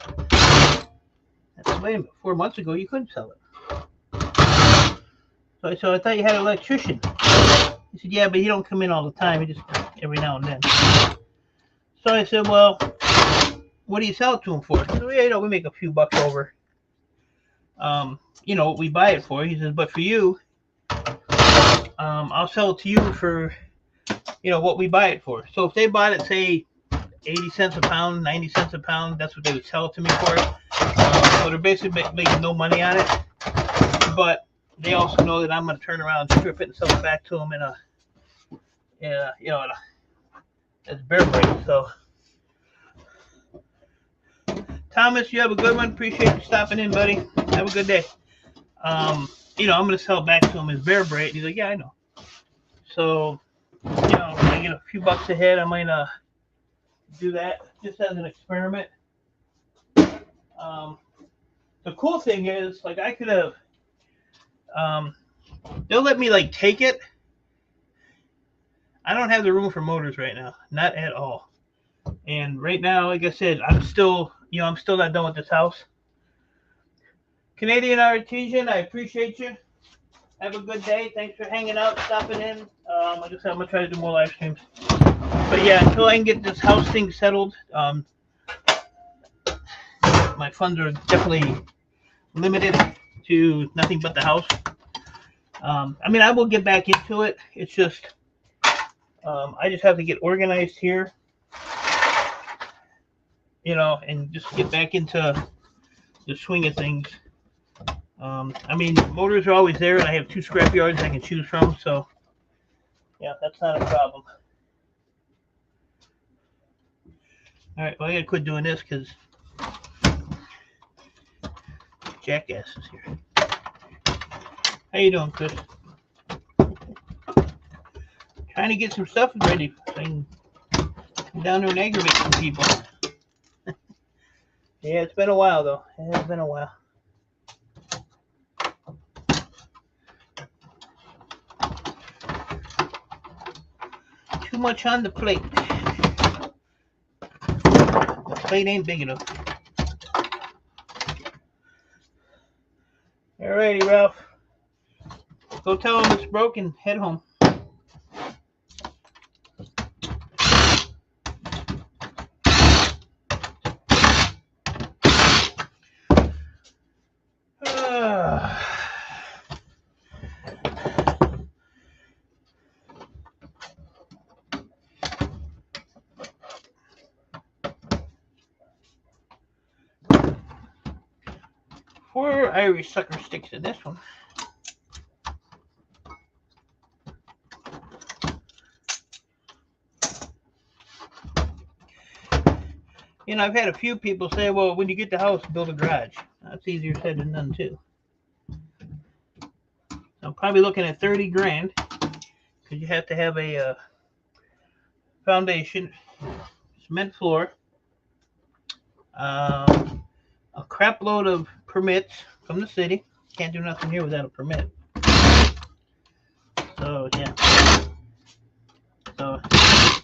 said, wait a minute, 4 months ago you couldn't sell it. So I said, I thought you had an electrician. He said, yeah, but he don't come in all the time. He just every now and then. So I said, well, what do you sell it to him for? He said, yeah, we make a few bucks over. What we buy it for. He says, but for you, I'll sell it to you for, what we buy it for. So if they bought it, say, 80 cents a pound, 90 cents a pound, that's what they would sell it to me for. So they're basically making no money on it. But they also know that I'm going to turn around, strip it, and sell it back to them as bear break. So, Thomas, you have a good one. Appreciate you stopping in, buddy. Have a good day. I'm going to sell it back to him as bear break. He's like, yeah, I know. So, when I get a few bucks ahead, I might do that just as an experiment. The cool thing is, like, I could have, they'll let me like take it. I don't have the room for motors right now, not at all. And right now, like I said, I'm still not done with this house. Canadian Artesian, I appreciate you. Have a good day. Thanks for hanging out, stopping in. Like I said, I'm gonna try to do more live streams. But yeah, until I can get this house thing settled, my funds are definitely limited to nothing but the house. I mean, I will get back into it. It's just, I just have to get organized here, and just get back into the swing of things. I mean, motors are always there, and I have 2 scrap yards I can choose from, so yeah, that's not a problem. All right, well, I gotta quit doing this because Jackass is here. How you doing, Chris? Trying to get some stuff ready so I can come down there and aggravate some people. Yeah, it's been a while, though. It has been a while. Too much on the plate. The plate ain't big enough. Alrighty, Ralph. Go tell him it's broken. Head home. Four Irish sucker sticks in this one. I've had a few people say, well, when you get the house, build a garage. That's easier said than done, too. I'm probably looking at 30 grand because you have to have a foundation, cement floor, a crap load of permits from the city. Can't do nothing here without a permit. So, yeah. So,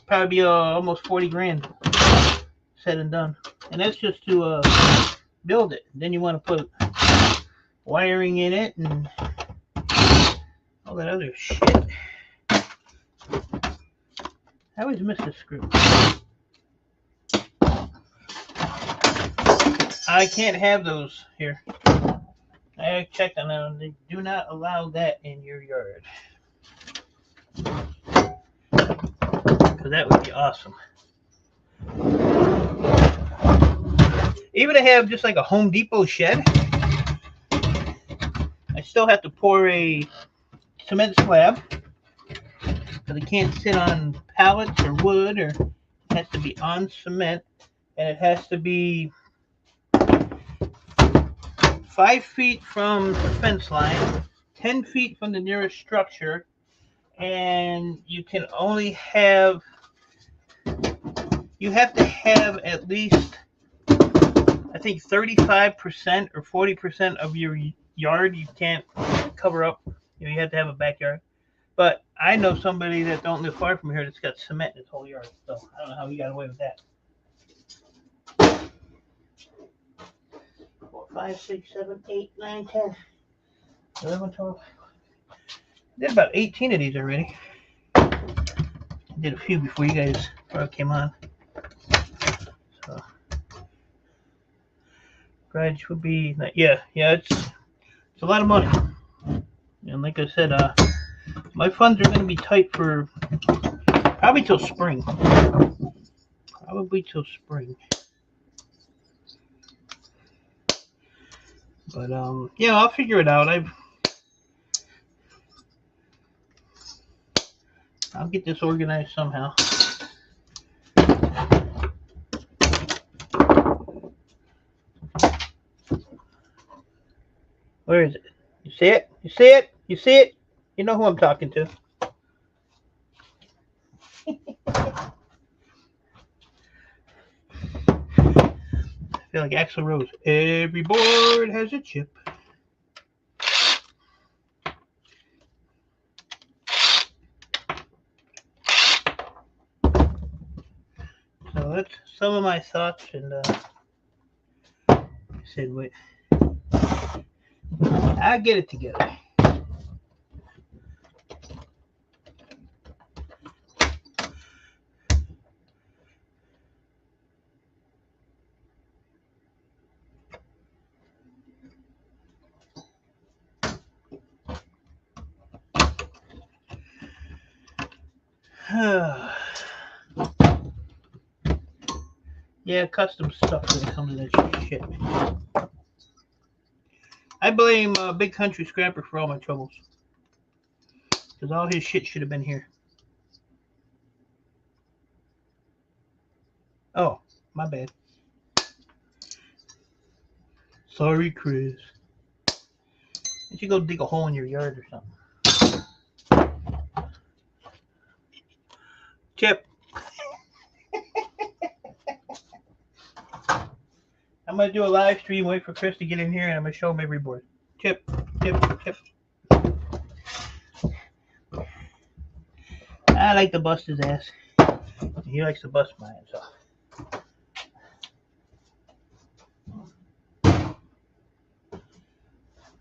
probably be almost 40 grand said and done. And that's just to build it. Then you want to put wiring in it and all that other shit. I always miss this screw. I can't have those here. I checked on them. They do not allow that in your yard. Because that would be awesome. Even to have just like a Home Depot shed, I still have to pour a cement slab because it can't sit on pallets or wood, or it has to be on cement, and it has to be 5 feet from the fence line, 10 feet from the nearest structure, and you have to have at least, I think, 35% or 40% of your yard you can't cover up. You have to have a backyard. But I know somebody that don't live far from here that's got cement in his whole yard. So I don't know how he got away with that. 4, 5, 6, 7, 8, 9, 10, 11, 12. I did about 18 of these already. I did a few before you guys came on. So garage would be, yeah, it's a lot of money. And like I said, my funds are going to be tight for probably till spring. But yeah, I'll figure it out. I'll get this organized somehow. Where is it? You see it? You see it? You see it? You know who I'm talking to. feel like Axl Rose. Every board has a chip. So that's some of my thoughts, and I said, wait, I'll get it together. Yeah, custom stuff when it comes to that shit. I blame Big Country Scrapper for all my troubles. Because all his shit should have been here. Oh, my bad. Sorry, Chris. You should go dig a hole in your yard or something. Chip. I'm going to do a live stream, wait for Chris to get in here, and I'm going to show him every board. Chip. I like to bust his ass. He likes to bust mine, so.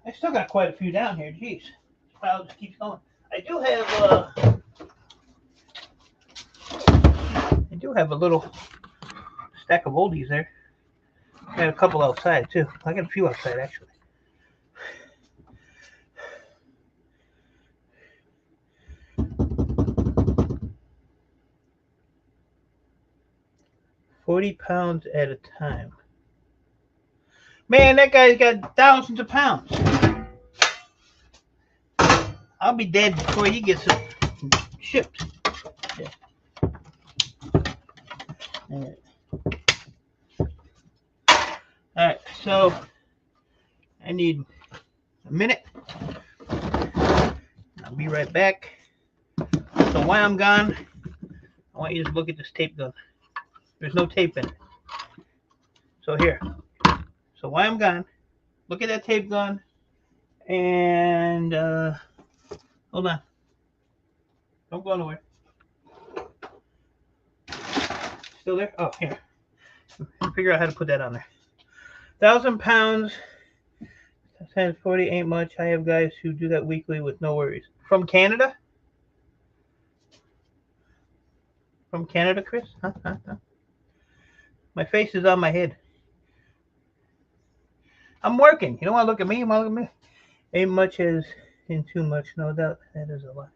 I still got quite a few down here, jeez. This pile just keeps going. I do have a little stack of oldies there. I got a couple outside too. I got a few outside actually. £40 at a time. Man, that guy's got thousands of pounds. I'll be dead before he gets it shipped. Yeah. Alright, so I need a minute. I'll be right back. So while I'm gone, I want you to look at this tape gun. There's no tape in it. So here. So while I'm gone, look at that tape gun. And hold on. Don't go nowhere. Still there? Oh, here. Figure out how to put that on there. 1,000 pounds times 40 ain't much. I have guys who do that weekly with no worries. From Canada? From Canada, Chris? Huh? My face is on my head. I'm working. You don't want to look at me? You want to look at me? Ain't much as in too much, no doubt. That is a lot.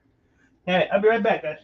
All right, I'll be right back, guys.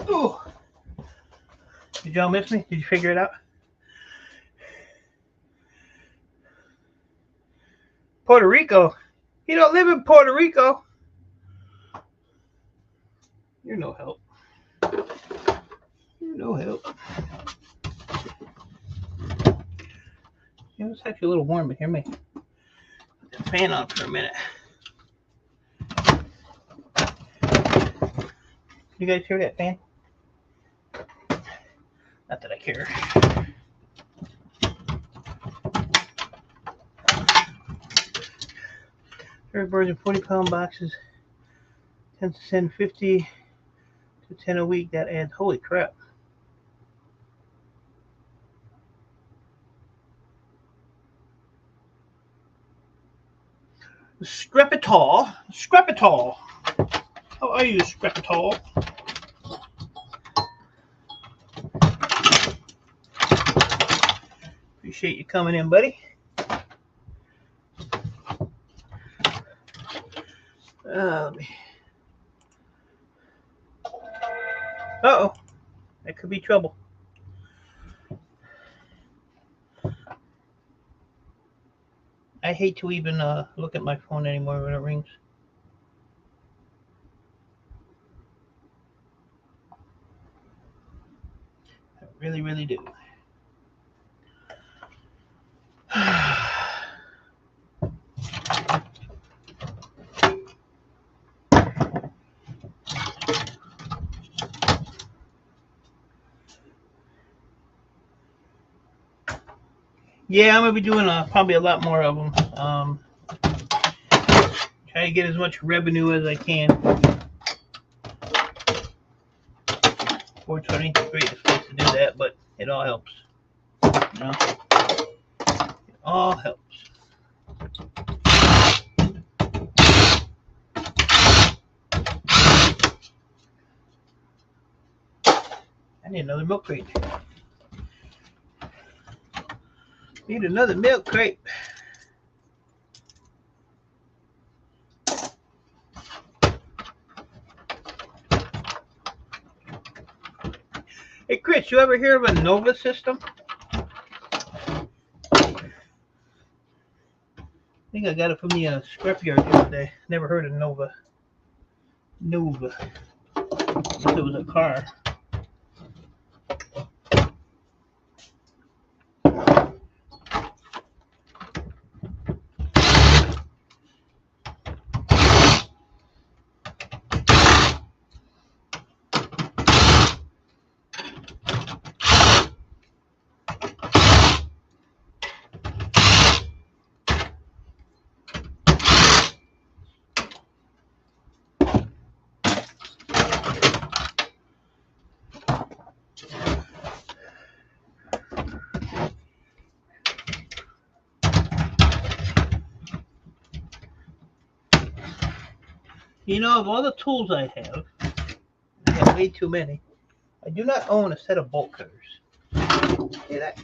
Ooh. Did y'all miss me? Did you figure it out? Puerto Rico? You don't live in Puerto Rico. You're no help. You're no help. Yeah, it's actually a little warm in here. Let me put the fan on for a minute. You guys hear that fan? Not that I care. Every birds in 40-pound boxes tends to send 50 to 10 a week. That adds, holy crap. Scrapitol. Scrapitol. How are you, Scrapitol? Appreciate you coming in, buddy. Uh-oh. That could be trouble. I hate to even look at my phone anymore when it rings. I really, really do. Yeah, I'm gonna be doing probably a lot more of them. Try to get as much revenue as I can. Fortunately, it's great space to do that, but it all helps. You know, it all helps. I need another milk crate. Need another milk crate. Hey Chris, you ever hear of a Nova system? I think I got it from the scrapyard the other day. Never heard of Nova. Nova. I thought it was a car. You know, of all the tools I have way too many. I do not own a set of bolt cutters. See that?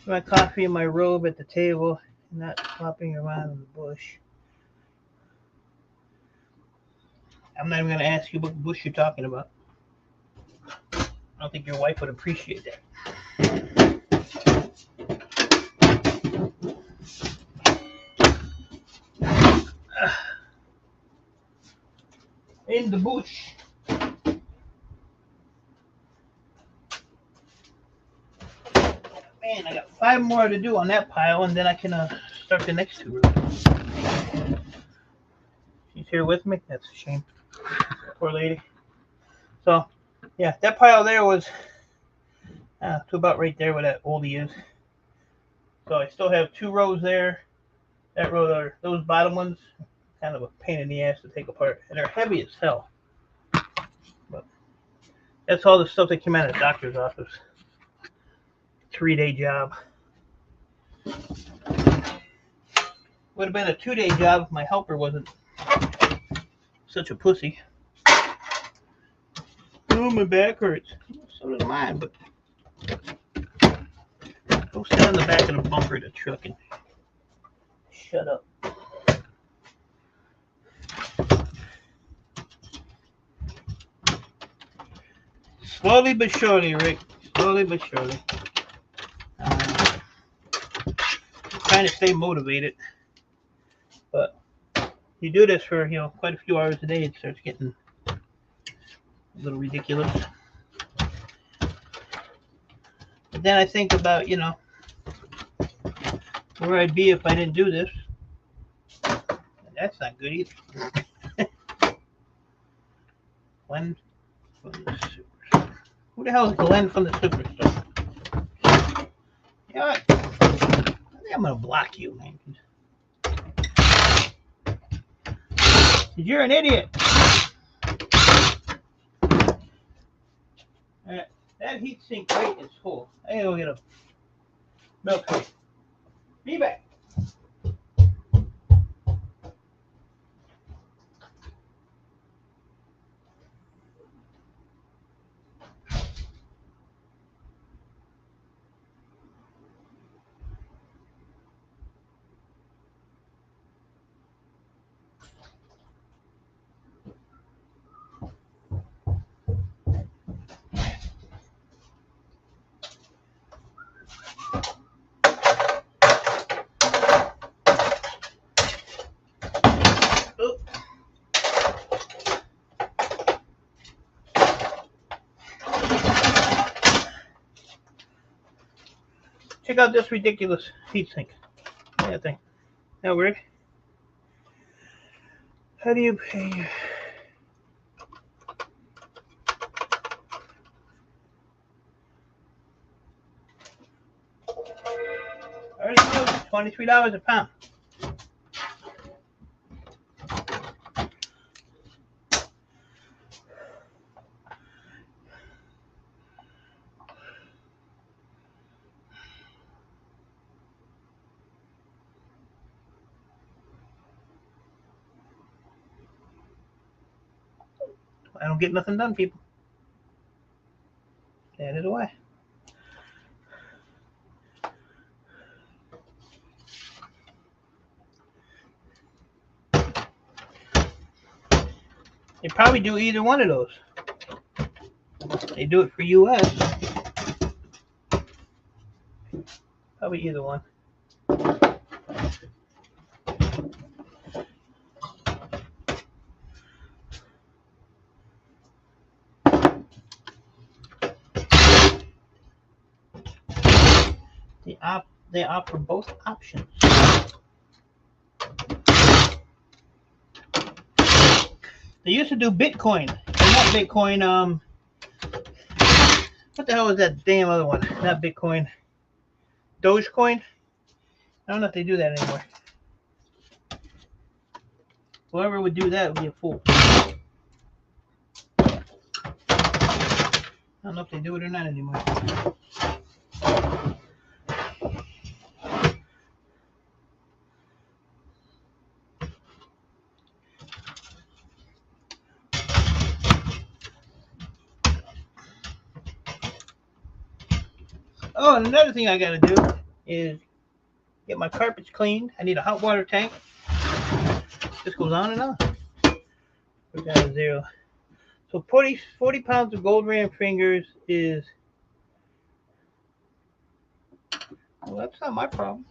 My coffee in my robe at the table, not flopping around in the bush. I'm not even going to ask you what bush you're talking about. I don't think your wife would appreciate that. In the bush. Man, I got 5 more to do on that pile, and then I can start the next 2 rows. She's here with me. That's a shame. Poor lady. So, yeah, that pile there was to about right there where that oldie is. So I still have 2 rows there. That row there, those bottom ones, kind of a pain in the ass to take apart, and they're heavy as hell. But that's all the stuff that came out of the doctor's office. 3-day job. Would have been a 2-day job if my helper wasn't such a pussy. Oh, my back hurts. So does mine, but go sit on the back of the bumper of the truck and shut up. Slowly but surely, Rick. Slowly but surely. Trying to stay motivated, but you do this for quite a few hours a day, it starts getting a little ridiculous. But then I think about where I'd be if I didn't do this. And that's not good either. Glenn from the Superstore. Who the hell is Glenn from the Superstore? You know what? I'm gonna block you, man. You're an idiot. Alright, that heat sink crate is full. I gotta go get a milk crate. Be back. Check out this ridiculous heatsink. That thing. That weird? How do you pay? I already told you, $23 a pound. I don't get nothing done, people. That is why. They probably do either one of those. They do it for US. Probably either one. They offer both options. They used to do Bitcoin. Not Bitcoin, what the hell is that damn other one? Not Bitcoin. Dogecoin? I don't know if they do that anymore. Whoever would do that would be a fool. I don't know if they do it or not anymore. Oh, and another thing I gotta do is get my carpets cleaned. I need a hot water tank. This goes on and on. We're down to 0. So 40 pounds of gold ram fingers is, well, that's not my problem.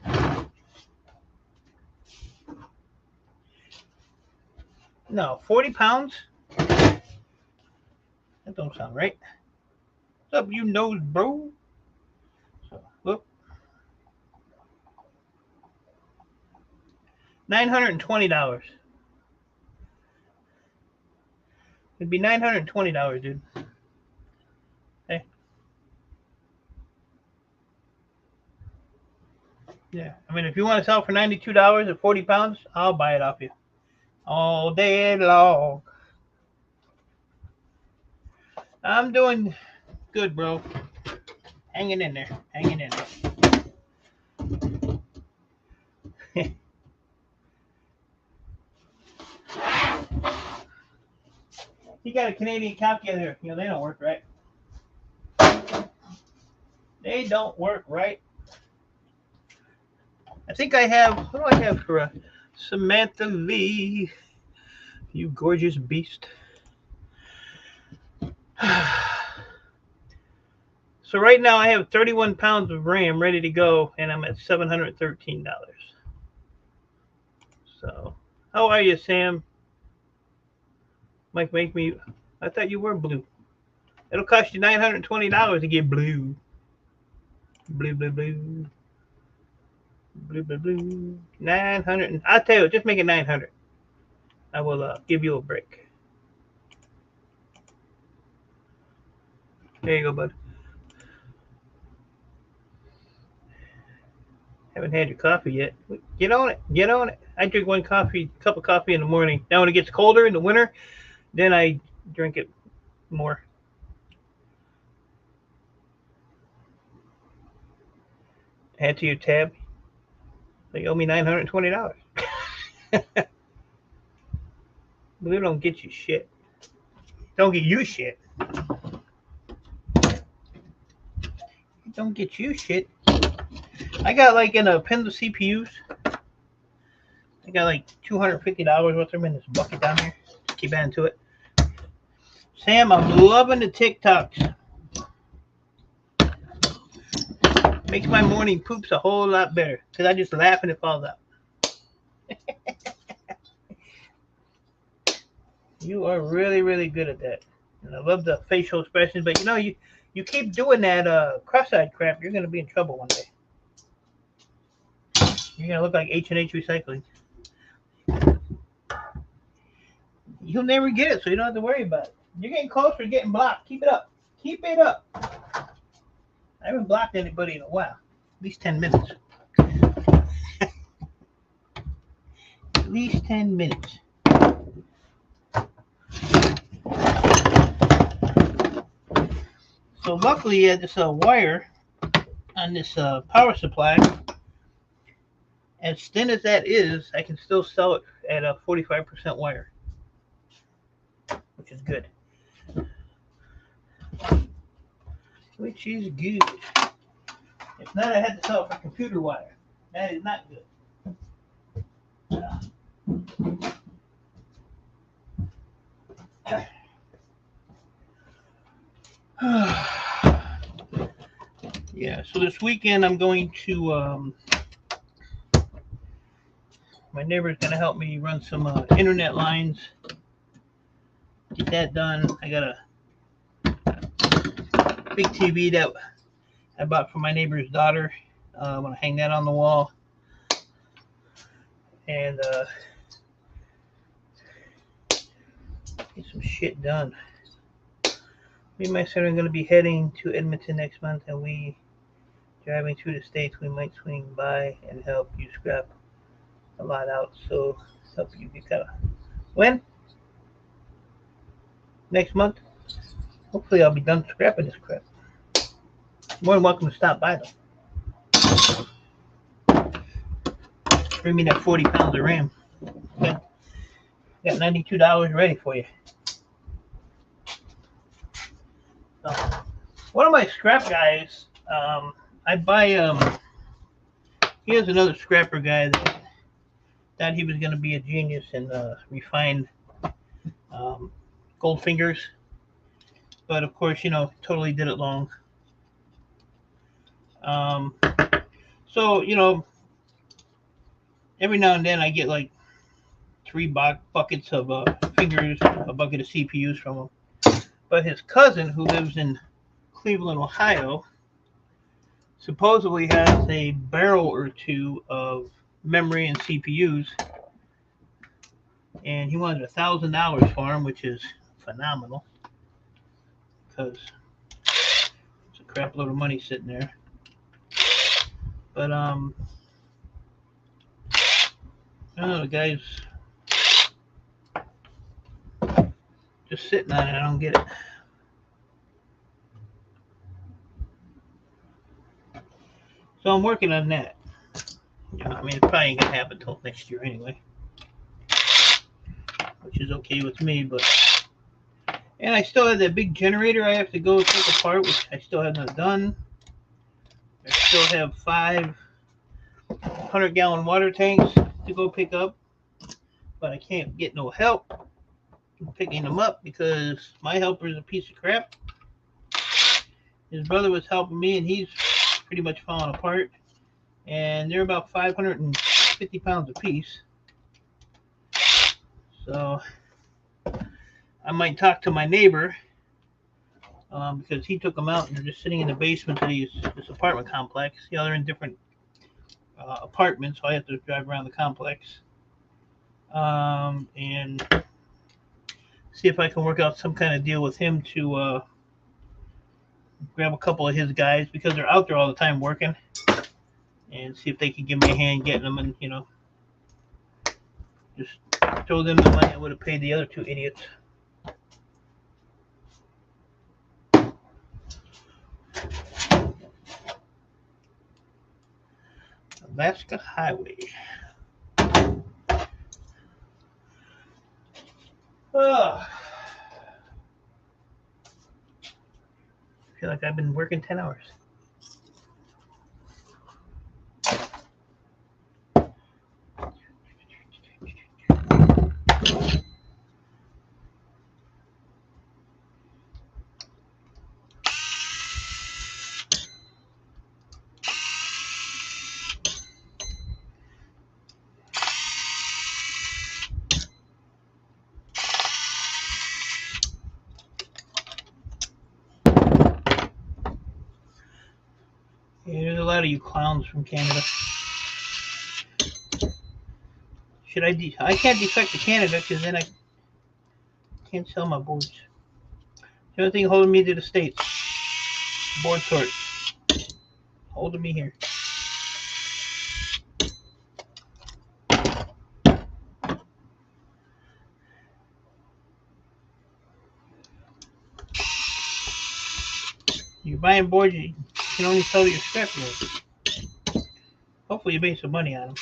No, 40 pounds? That don't sound right. What's up, you nose bro? So, whoop. $920. It'd be $920, dude. Hey. Yeah, I mean, if you want to sell for $92 at 40 pounds, I'll buy it off you. All day long. I'm doing good, bro. Hanging in there. Hanging in there. You got a Canadian calculator. You know, they don't work right. They don't work right. I think I have, what do I have for Samantha Lee? You gorgeous beast. So right now I have 31 pounds of RAM ready to go, and I'm at $713. So, how are you, Sam? Mike, make me, I thought you were blue. It'll cost you $920 to get blue. Blue, blue, blue. Blue, blue, blue. 900. I'll tell you, just make it 900. I will give you a break. There you go, bud. Haven't had your coffee yet. Get on it. Get on it. I drink one cup of coffee in the morning. Now when it gets colder in the winter, then I drink it more. Add to your tab. They owe me $920. But it don't get you shit. Don't get you shit. It don't get you shit. I got like in a pin of CPUs. I got like $250 worth of them in this bucket down here. Keep adding to it. Sam, I'm loving the TikToks. Makes my morning poops a whole lot better because I just laugh and it falls out. You are really, really good at that. And I love the facial expressions, but you know, you keep doing that cross-eyed crap, you're going to be in trouble one day. You're gonna look like H&H Recycling. You'll never get it, so you don't have to worry about it. You're getting closer to getting blocked. Keep it up. Keep it up. I haven't blocked anybody in a while. At least 10 minutes. At least 10 minutes. So luckily, this wire on this power supply, as thin as that is, I can still sell it at a 45% wire, which is good. Which is good. If not, I had to sell it for computer wire. That is not good. Yeah, so this weekend I'm going to, my neighbor's going to help me run some internet lines. Get that done. I got a big TV that I bought for my neighbor's daughter. I'm going to hang that on the wall. And get some shit done. Me and my son are going to be heading to Edmonton next month, and we driving through the States. We might swing by and help you scrap a lot out. So help you get kind of when? Next month? Hopefully I'll be done scrapping this crap. More than welcome to stop by though. Bring me that 40 pounds of RAM. Okay. Got $92 ready for you. So, one of my scrap guys, I buy, he has another scrapper guy that thought he was going to be a genius and refine gold fingers. But of course, you know, totally did it wrong. So, you know, every now and then I get like 3 buckets of fingers, a bucket of CPUs from him. But his cousin, who lives in Cleveland, Ohio, supposedly has a barrel or two of memory and CPUs. And he wanted $1,000 for them, which is phenomenal. Because it's a crap load of money sitting there. But, I don't know, the guy's just sitting on it. I don't get it. So I'm working on that. You know, I mean, it probably ain't gonna happen until next year anyway, which is okay with me. But and I still have that big generator I have to go take apart, which I still have not done. I still have 5 100-gallon water tanks to go pick up, but I can't get no help picking them up because my helper is a piece of crap. His brother was helping me, and he's pretty much falling apart. And they're about 550 pounds apiece. So I might talk to my neighbor because he took them out and they're just sitting in the basement of this apartment complex. You know, they're in different apartments, so I have to drive around the complex and see if I can work out some kind of deal with him to grab a couple of his guys because they're out there all the time working, and see if they can give me a hand getting them, and you know, just throw them the money I would have paid the other 2 idiots. Alaska Highway. I feel like I've been working 10 hours. Yeah, there's a lot of you clowns from Canada. should I? I can't defect to Canada because then I can't sell my boards. The only thing holding me to the States, board sort, holding me here. You're buying boards, you can only sell your scrap boards. Hopefully you made some money on them.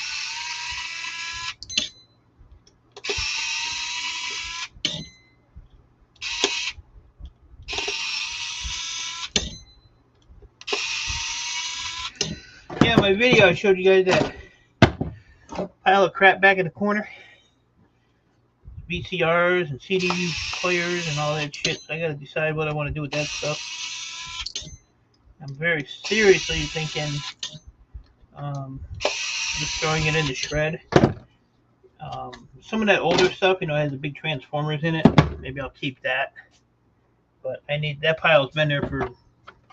Yeah, my video I showed you guys that pile of crap back in the corner. VCRs and CD players and all that shit. So I gotta decide what I want to do with that stuff. I'm very seriously thinking destroying it into shred. Some of that older stuff, you know, has the big transformers in it. Maybe I'll keep that. But I need that pile's been there for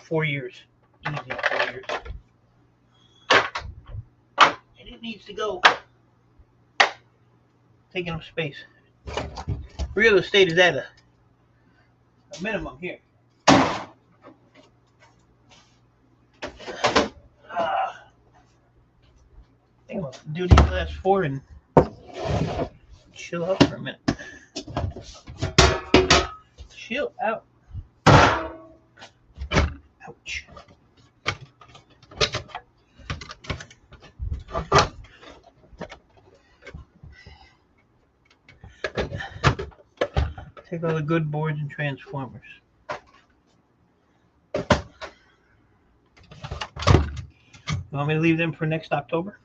4 years. Easy 4 years. And it needs to go. Taking up space. Real estate is at a minimum here. I think I'm gonna do these last 4 and chill out for a minute. Chill out. Ouch. Take all the good boards and transformers. You want me to leave them for next October?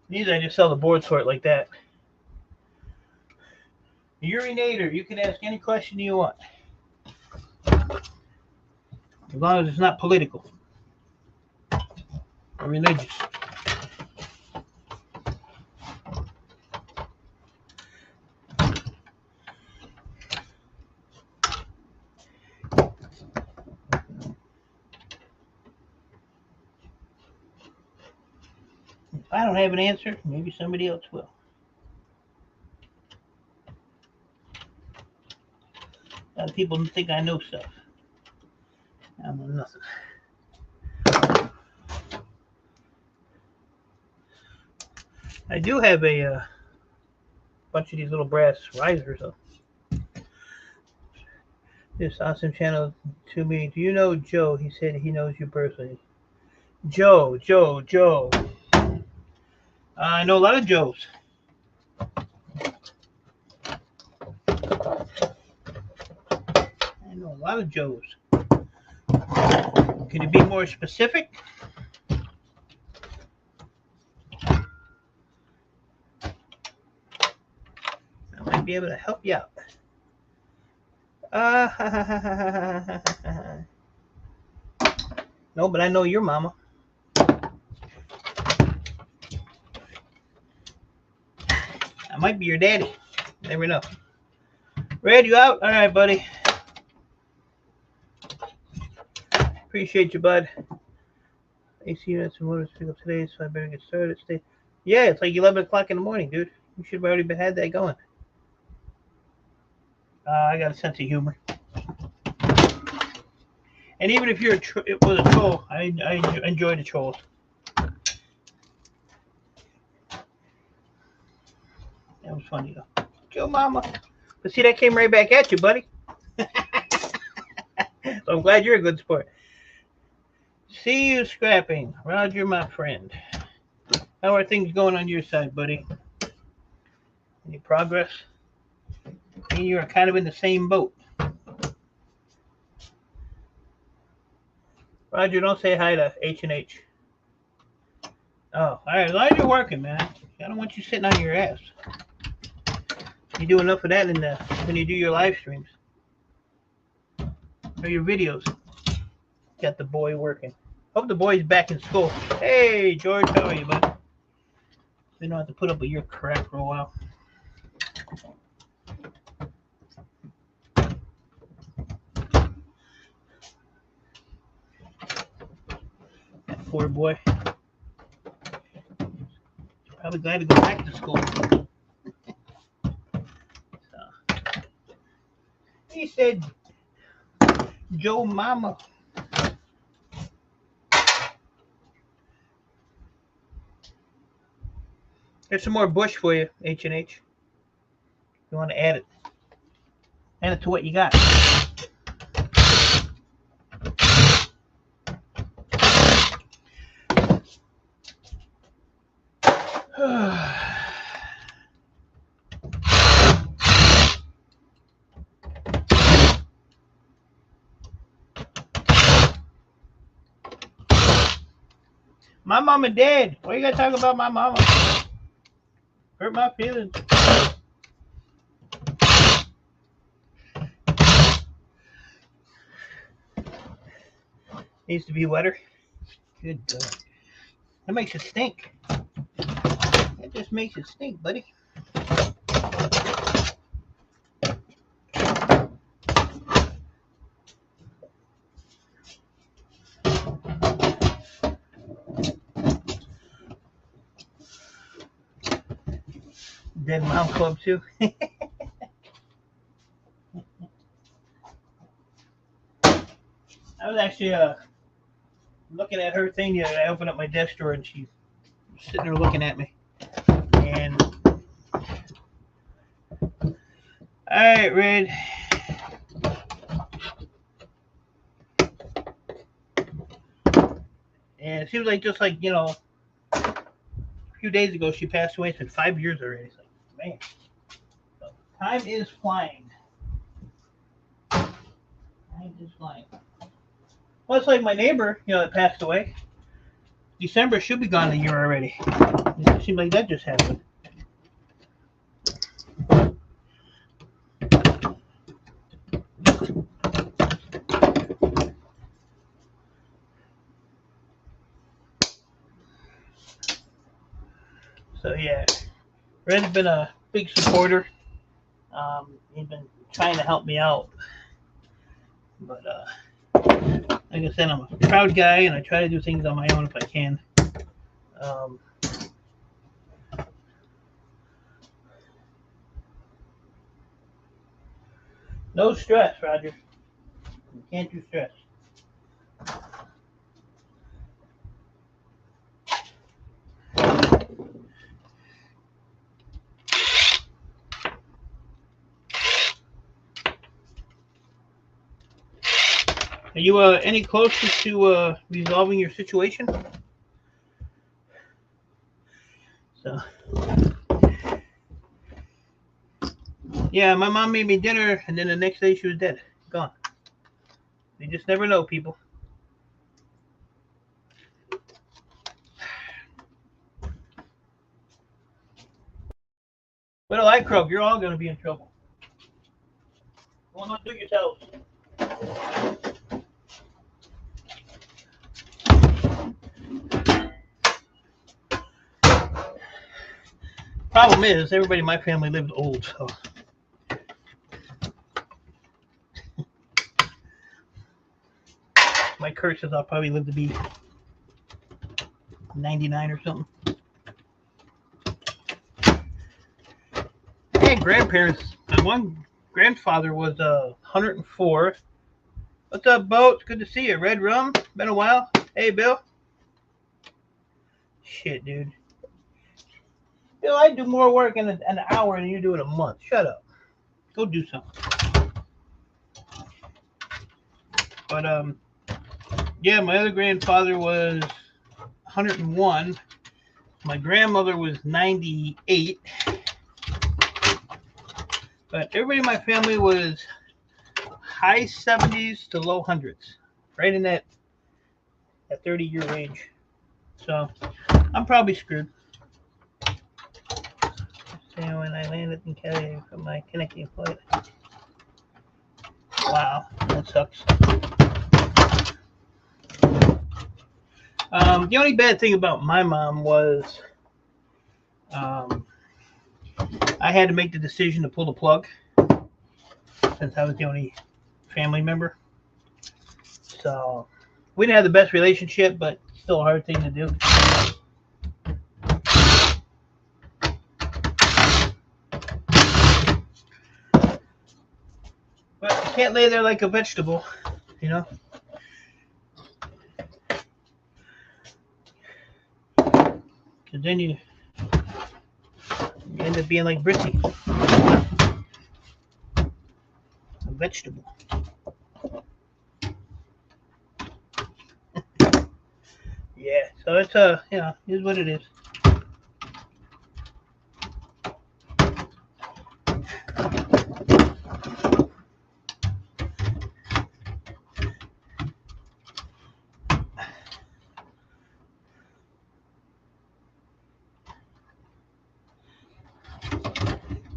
These I just sell the board sort like that. Urinator, you can ask any question you want. As long as it's not political or religious. If I don't have an answer, maybe somebody else will. A lot of people think I know stuff. I know nothing. I do have a bunch of these little brass risers though. This awesome channel to me. Do you know Joe? He said he knows you personally. Joe. I know a lot of Joes. I know a lot of Joes. Can you be more specific? I might be able to help you out. No, but I know your mama. I might be your daddy. Never know. Red, you out? All right, buddy. Appreciate you, bud. AC units and motors pick up today, so I better get started. Stay. Yeah, it's like 11 o'clock in the morning, dude. You should have already had that going. I got a sense of humor. And even if it was a troll, I enjoy the trolls. That was funny, though. Joe Mama. But see, that came right back at you, buddy. So I'm glad you're a good sport. See you scrapping. Roger, my friend. How are things going on your side, buddy? Any progress? Me and you are kind of in the same boat. Roger, don't say hi to H&H. Oh, all right. As long as you're working, man. I don't want you sitting on your ass. You do enough of that when you do your live streams. Or your videos. Got the boy working. Hope the boy's back in school. Hey, George, how are you, bud? We don't have to put up with your crap for a while. poor boy. He's probably glad to go back to school. So, he said, Joe Mama. There's some more bush for you, H&H. You want to add it. Add it to what you got. My mom and dad. Why you gotta talk about my mama? Hurt my feelings. Needs to be wetter. Good God. That makes it stink. That just makes it stink, buddy. Dead Mom Club too. I was actually looking at her thing. I opened up my desk drawer and she's sitting there looking at me. And all right, Red. And it seems like just like, you know, a few days ago she passed away. It's been 5 years already. It's like, man, so time is flying. Time is flying. Well, it's like my neighbor, you know, that passed away. December should be gone a year already. It seems like that just happened. So yeah, Red's been a big supporter. He's been trying to help me out, but like I said, I'm a proud guy, and I try to do things on my own if I can. No stress, Roger. You can't do stress. Are you any closer to resolving your situation? So, yeah, my mom made me dinner, and then the next day she was dead, gone. You just never know, people. Well, I croak. You're all going to be in trouble. Go on, do it yourselves. Problem is, everybody in my family lived old, so my curse is I'll probably live to be 99 or something. Hey, grandparents. My one grandfather was 104. What's up, Bo? It's good to see you. Red Rum. Been a while. Hey, Bill. Shit, dude. Bill, I do more work in an hour than you do in a month. Shut up. Go do something. But, yeah, my other grandfather was 101. My grandmother was 98. But everybody in my family was high 70s to low hundreds. Right in that 30-year range. So, I'm probably screwed. When I landed in Cali from my connecting flight. Wow, that sucks. The only bad thing about my mom was I had to make the decision to pull the plug since I was the only family member. So we didn't have the best relationship, but still a hard thing to do. But you can't lay there like a vegetable, you know. Because then you end up being like Brissy. A vegetable. Yeah, so it's you know, here's what it is.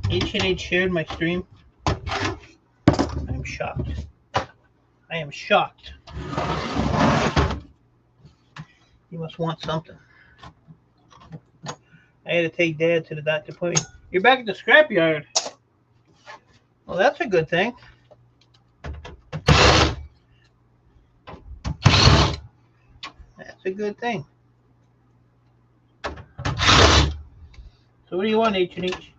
H&H shared my stream. I am shocked. I am shocked. You must want something. I had to take Dad to the doctor appointment. You're back at the scrapyard. Well, that's a good thing. That's a good thing. So what do you want, H&H?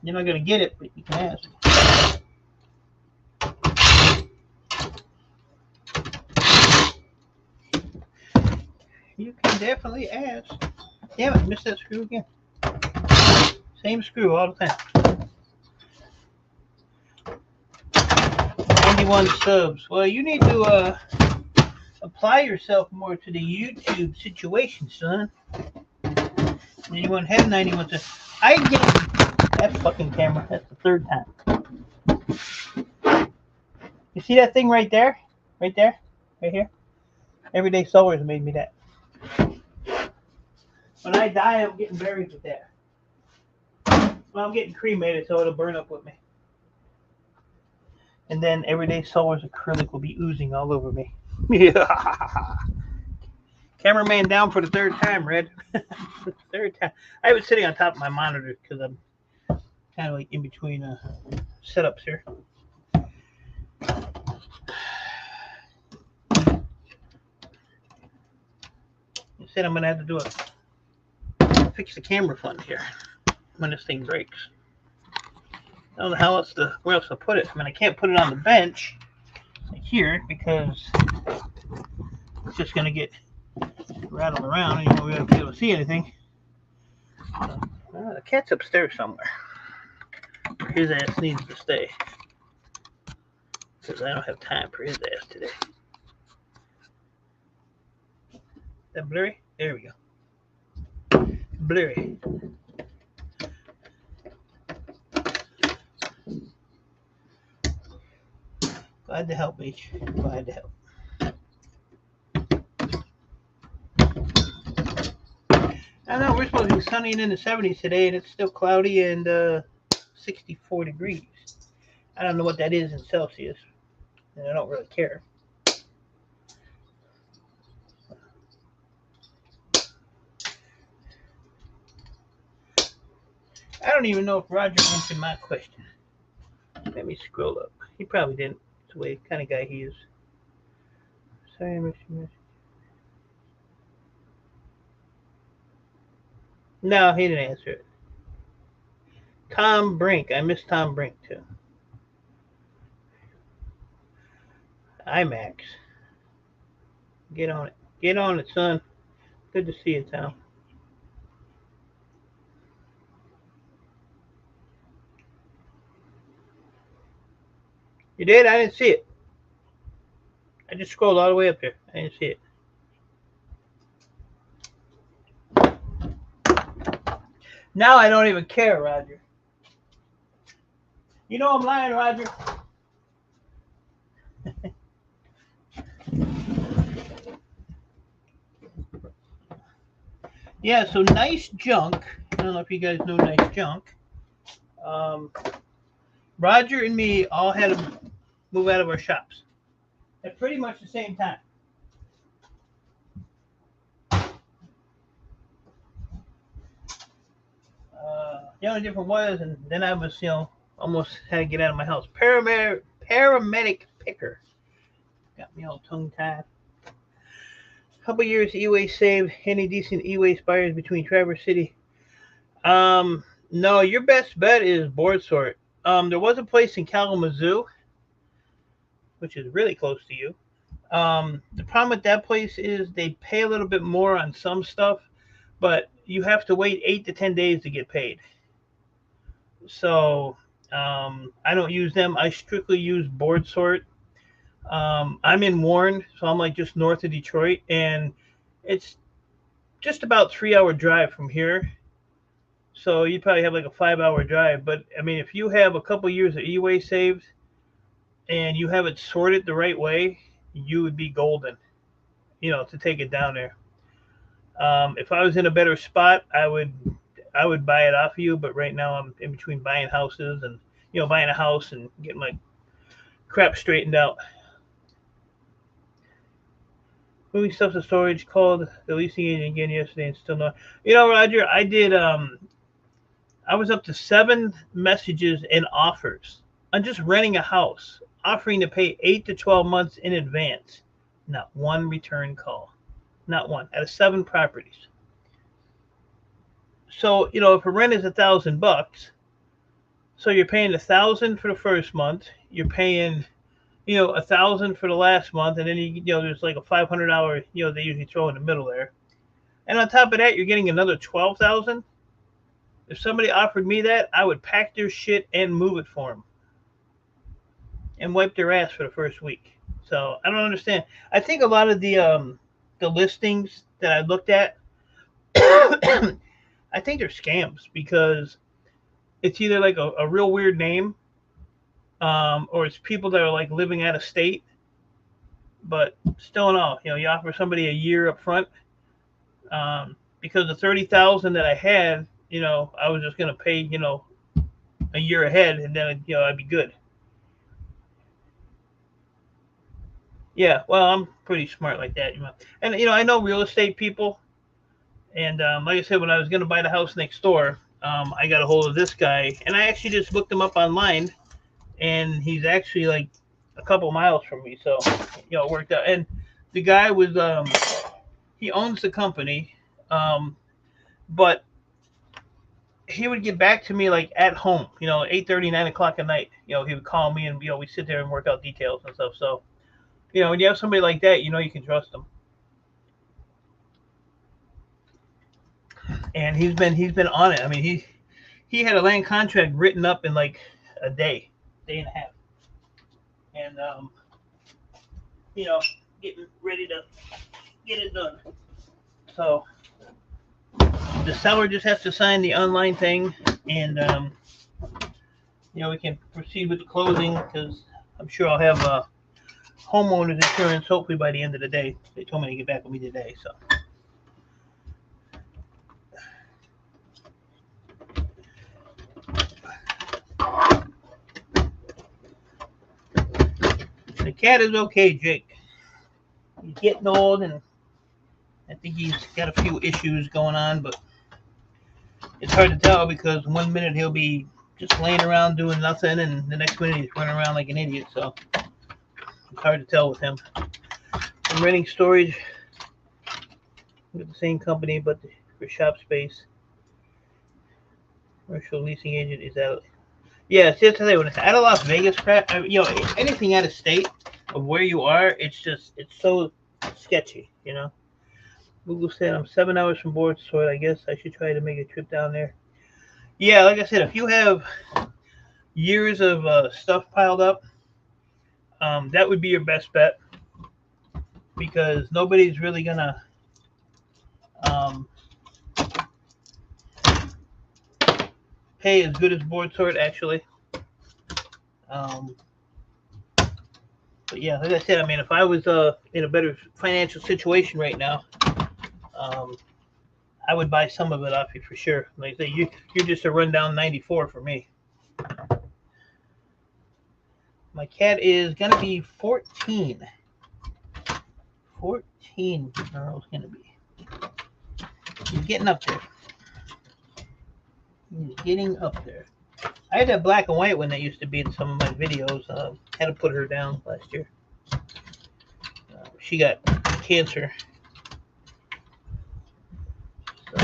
You're not going to get it, but you can ask. You can definitely ask. Damn it, missed that screw again. Same screw all the time. 91 subs. Well, you need to apply yourself more to the YouTube situation, son. You won't have 91 subs. I get that fucking camera. That's the third time. You see that thing right there? Right there? Right here? Everyday Sowers made me that. When I die, I'm getting buried with that. Well, I'm getting cremated, so it'll burn up with me. And then Everyday Sowers acrylic will be oozing all over me. Yeah. Cameraman down for the third time, Red. Third time. I have it sitting on top of my monitor because I'm kind of like in between setups here. I said I'm going to have to do it. Fix the camera fund here when this thing breaks. I don't know how else where else to put it. I mean, I can't put it on the bench like here because it's just going to get rattled around and you won't really be able to see anything. The cat's upstairs somewhere. His ass needs to stay because I don't have time for his ass today. Is that blurry? There we go. Blurry. Glad to help, H. Glad to help. I know we're supposed to be sunny and in the 70s today, and it's still cloudy and 64 degrees. I don't know what that is in Celsius, and I don't really care. I don't even know if Roger answered my question. Let me scroll up. He probably didn't. It's the way kind of guy he is. Sorry, I missed you. No, he didn't answer it. Tom Brink. I miss Tom Brink too. IMAX. Get on it. Get on it, son. Good to see you, Tom. You did? I didn't see it. I just scrolled all the way up there. I didn't see it. Now I don't even care, Roger. You know I'm lying, Roger. Yeah, so Nice Junk. I don't know if you guys know Nice Junk. Roger and me all had to move out of our shops at pretty much the same time. The only difference was, and then I was, almost had to get out of my house. Paramedic picker. Got me all tongue-tied. Couple years e-waste saved. Any decent e-waste buyers between Traverse City? No, your best bet is board sort. There was a place in Kalamazoo, which is really close to you. The problem with that place is they pay a little bit more on some stuff, but you have to wait 8 to 10 days to get paid. So I don't use them. I strictly use board sort. I'm in Warren, so I'm like just north of Detroit, and it's just about 3-hour drive from here. So you probably have like a 5-hour drive. But I mean, if you have a couple years of e-waste saved and you have it sorted the right way, you would be golden, to take it down there. If I was in a better spot, I would buy it off of you. But right now I'm in between buying houses and buying a house and getting my crap straightened out. Moving stuff to storage, called the leasing agent again yesterday and still not. Roger, I did. I was up to 7 messages and offers on just renting a house, offering to pay 8 to 12 months in advance. Not one return call. Not one. Out of 7 properties. So, if a rent is $1,000, so you're paying $1,000 for the first month, you're paying, $1,000 for the last month, and then there's like a $500, they usually throw in the middle there. And on top of that, you're getting another $12,000. If somebody offered me that, I would pack their shit and move it for them. And wipe their ass for the first week. So I don't understand. I think a lot of the listings that I looked at, I think they're scams because it's either like a real weird name, or it's people that are like living out of state. But still in all, you offer somebody a year up front, because the $30,000 that I had, I was just gonna pay, a year ahead, and then I'd be good. Yeah, well, I'm pretty smart like that, And I know real estate people, and like I said, when I was gonna buy the house next door, I got a hold of this guy, and I actually just looked him up online, and he's actually like a couple miles from me, so it worked out. And the guy was he owns the company, but he would get back to me like at home, 8:30, 9 o'clock at night. He would call me, and we sit there and work out details and stuff. So when you have somebody like that, you can trust them. And he's been on it. I mean, he had a land contract written up in like a day and a half, and getting ready to get it done. So the seller just has to sign the online thing, and we can proceed with the closing, because I'm sure I'll have homeowners insurance hopefully by the end of the day. They told me to get back with me today, so. The cat is okay, Jake. He's getting old, and I think he's got a few issues going on, but it's hard to tell because one minute he'll be just laying around doing nothing, and the next minute he's running around like an idiot. So it's hard to tell with him. I'm renting storage with the same company, but for shop space. Commercial leasing agent is out. Yeah, see, that's what I say. When it's out of Las Vegas, crap, anything out of state of where you are, it's so sketchy, Google said I'm 7 hours from board, so I guess I should try to make a trip down there. Yeah, like I said, if you have years of stuff piled up, that would be your best bet, because nobody's really gonna pay as good as board sort, actually. But yeah, like I said, I mean, if I was in a better financial situation right now, I would buy some of it off you for sure. Like I say, you're just a rundown 94 for me. My cat is gonna be 14. 14 Earl's gonna be. He's getting up there. He's getting up there. I had that black and white one that used to be in some of my videos. Had to put her down last year. she got cancer. So,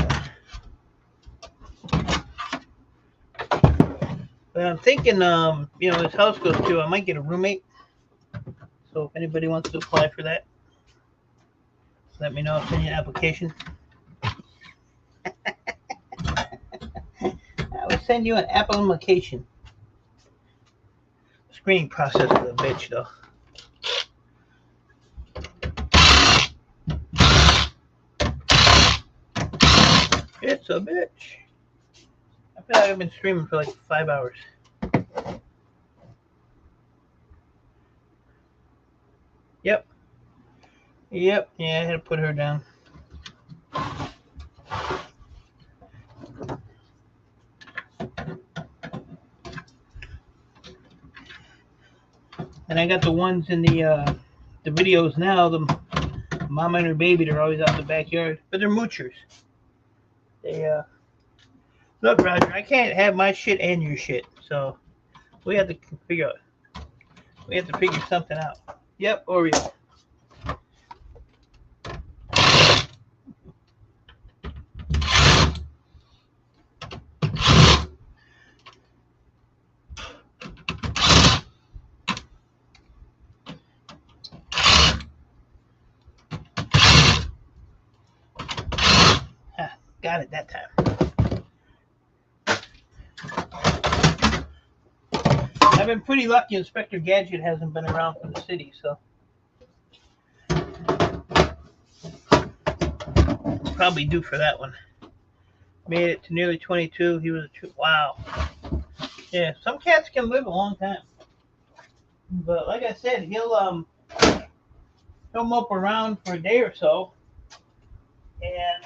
but I'm thinking, this house goes too. I might get a roommate. So if anybody wants to apply for that, let me know. I'll send you an application. I will send you an application. Screening process is a bitch, though. It's a bitch. I feel like I've been streaming for like 5 hours. Yep. Yeah, I had to put her down. And I got the ones in the videos now. The mama and her baby, they're always out in the backyard, but they're moochers. They look, Roger, I can't have my shit and your shit, so we have to figure something out. Yep, Oreo. Got it that time. I've been pretty lucky. Inspector Gadget hasn't been around from the city, so probably due for that one. Made it to nearly 22. He was wow. Yeah, some cats can live a long time, but like I said, he'll mope around for a day or so, and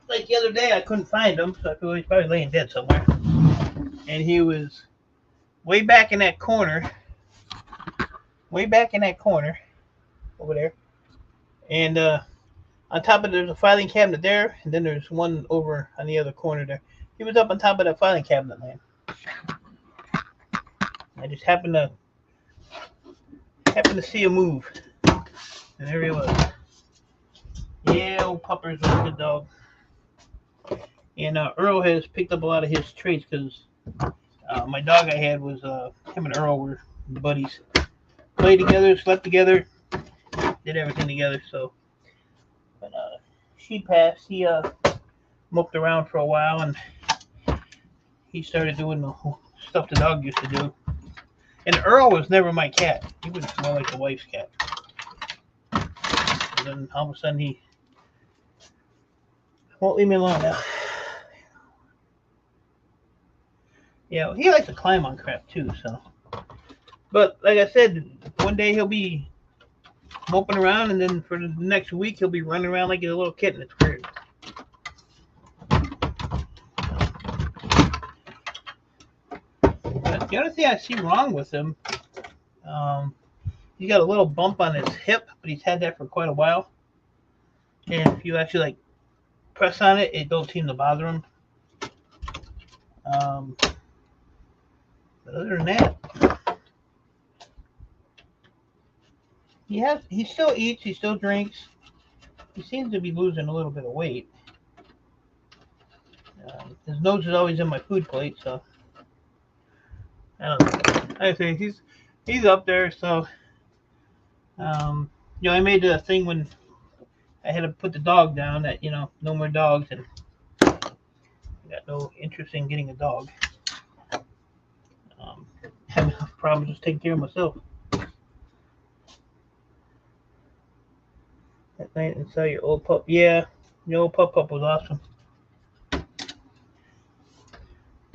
like the other day, I couldn't find him, so I feel he's probably laying dead somewhere. And he was way back in that corner over there. And on top of there's a filing cabinet there, and then there's one over on the other corner there. He was up on top of that filing cabinet, man. I just happened to see him move, and there he was. Yeah, old Pupper's was a good dog. And Earl has picked up a lot of his traits because my dog I had was him and Earl were buddies. Played together, slept together, did everything together. So, but she passed. He moped around for a while, and he started doing the stuff the dog used to do. And Earl was never my cat. He was more like the wife's cat. And then all of a sudden he won't leave me alone now. Yeah, he likes to climb on crap too, so. But like I said, one day he'll be moping around, and then for the next week he'll be running around like a little kitten. It's weird. But the other thing I see wrong with him, he's got a little bump on his hip, but he's had that for quite a while. And if you actually like press on it, it don't seem to bother him. But other than that, he still eats, he still drinks. He seems to be losing a little bit of weight. His nose is always in my food plate, so I don't know. I think he's up there. So, I made the thing when I had to put the dog down that no more dogs, and I got no interest in getting a dog. Having a problem just taking care of myself. That night inside your old pup. Yeah, your old pup was awesome.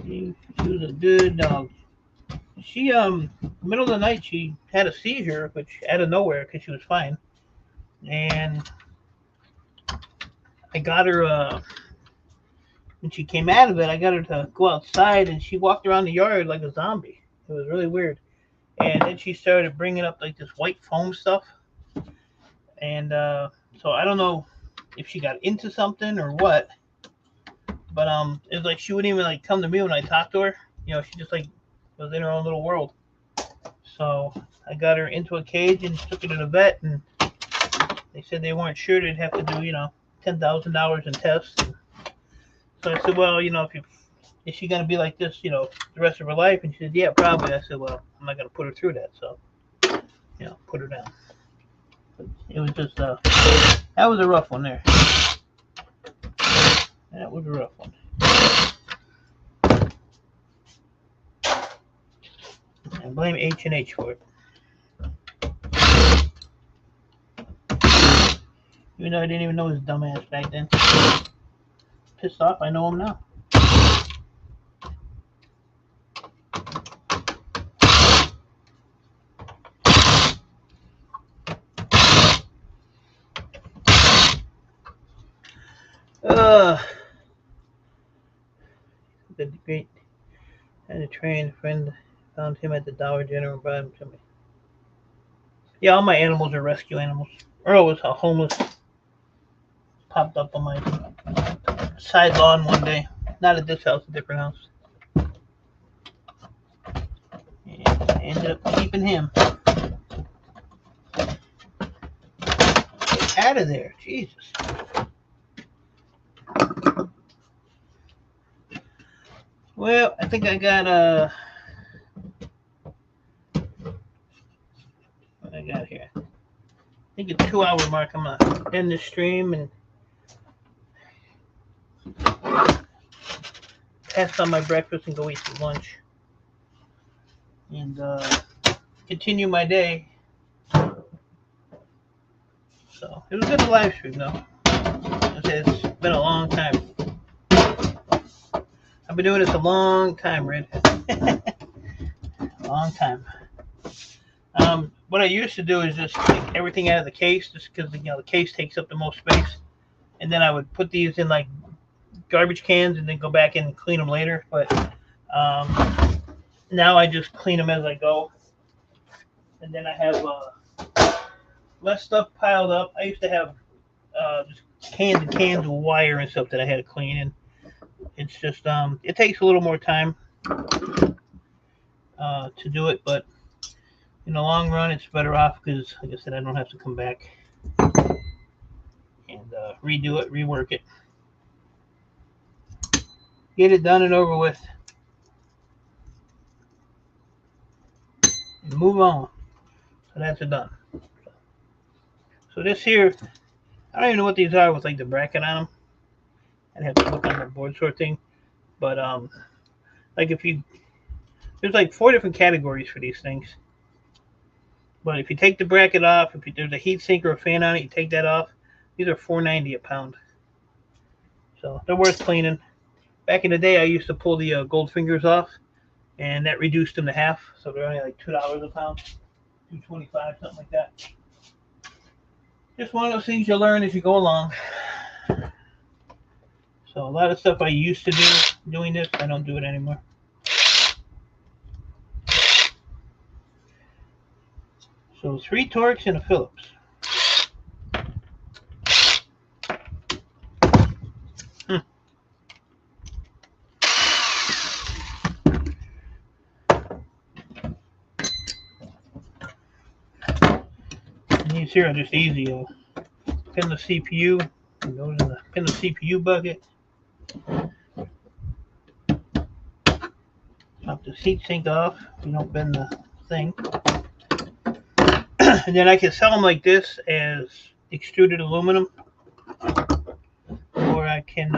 She was a good dog. She middle of the night she had a seizure, which out of nowhere because she was fine, and I got her when she came out of it. I got her to go outside, and she walked around the yard like a zombie. It was really weird. And then she started bringing up like this white foam stuff, and so I don't know if she got into something or what, but it was like she wouldn't even like come to me when I talked to her. She just like was in her own little world. So I got her into a cage and took her to the vet, and they said they weren't sure. They'd have to do, $10,000 in tests. So I said, well, is she going to be like this, the rest of her life? And she said, yeah, probably. I said, well, I'm not going to put her through that. So, put her down. But it was just, that was a rough one there. That was a rough one. I blame H&H for it. Even though I didn't even know his dumbass back then. Pissed off, I know him now. The great and a trained friend found him at the Dollar General and brought him to me. Yeah, all my animals are rescue animals. Earl was a homeless. Popped up on my side lawn one day. Not at this house, a different house. And I ended up keeping him. Get out of there, Jesus. Well, I think I got what I got here. I think a 2-hour mark. I'm gonna end the stream and pass on my breakfast and go eat some lunch and continue my day. So it was good to live stream though. It's been a long time. I've been doing this a long time, Red. Long time. What I used to do is just take everything out of the case, just because the case takes up the most space, and then I would put these in like garbage cans and then go back in and clean them later. But now I just clean them as I go, and then I have less stuff piled up. I used to have just cans and cans of wire and stuff that I had to clean, and it's just it takes a little more time to do it, but in the long run it's better off because, like I said, I don't have to come back and redo it, rework it, get it done and over with, and move on. So that's it done. So this here, I don't even know what these are with like the bracket on them. I'd have to look on the board sort thing, but like there's like 4 different categories for these things. But if you take the bracket off, if there's a heat sink or a fan on it, you take that off. These are $4.90 a pound, so they're worth cleaning. Back in the day, I used to pull the gold fingers off, and that reduced them to half, so they're only like $2 a pound, $2.25, something like that. Just one of those things you learn as you go along. So a lot of stuff I used to do doing this, I don't do it anymore. So 3 Torx and a Phillips. And these here are just easy. Pin the CPU, and goes in the pin the CPU bucket. Pop this heat sink off. You don't bend the thing. And then I can sell them like this as extruded aluminum, or I can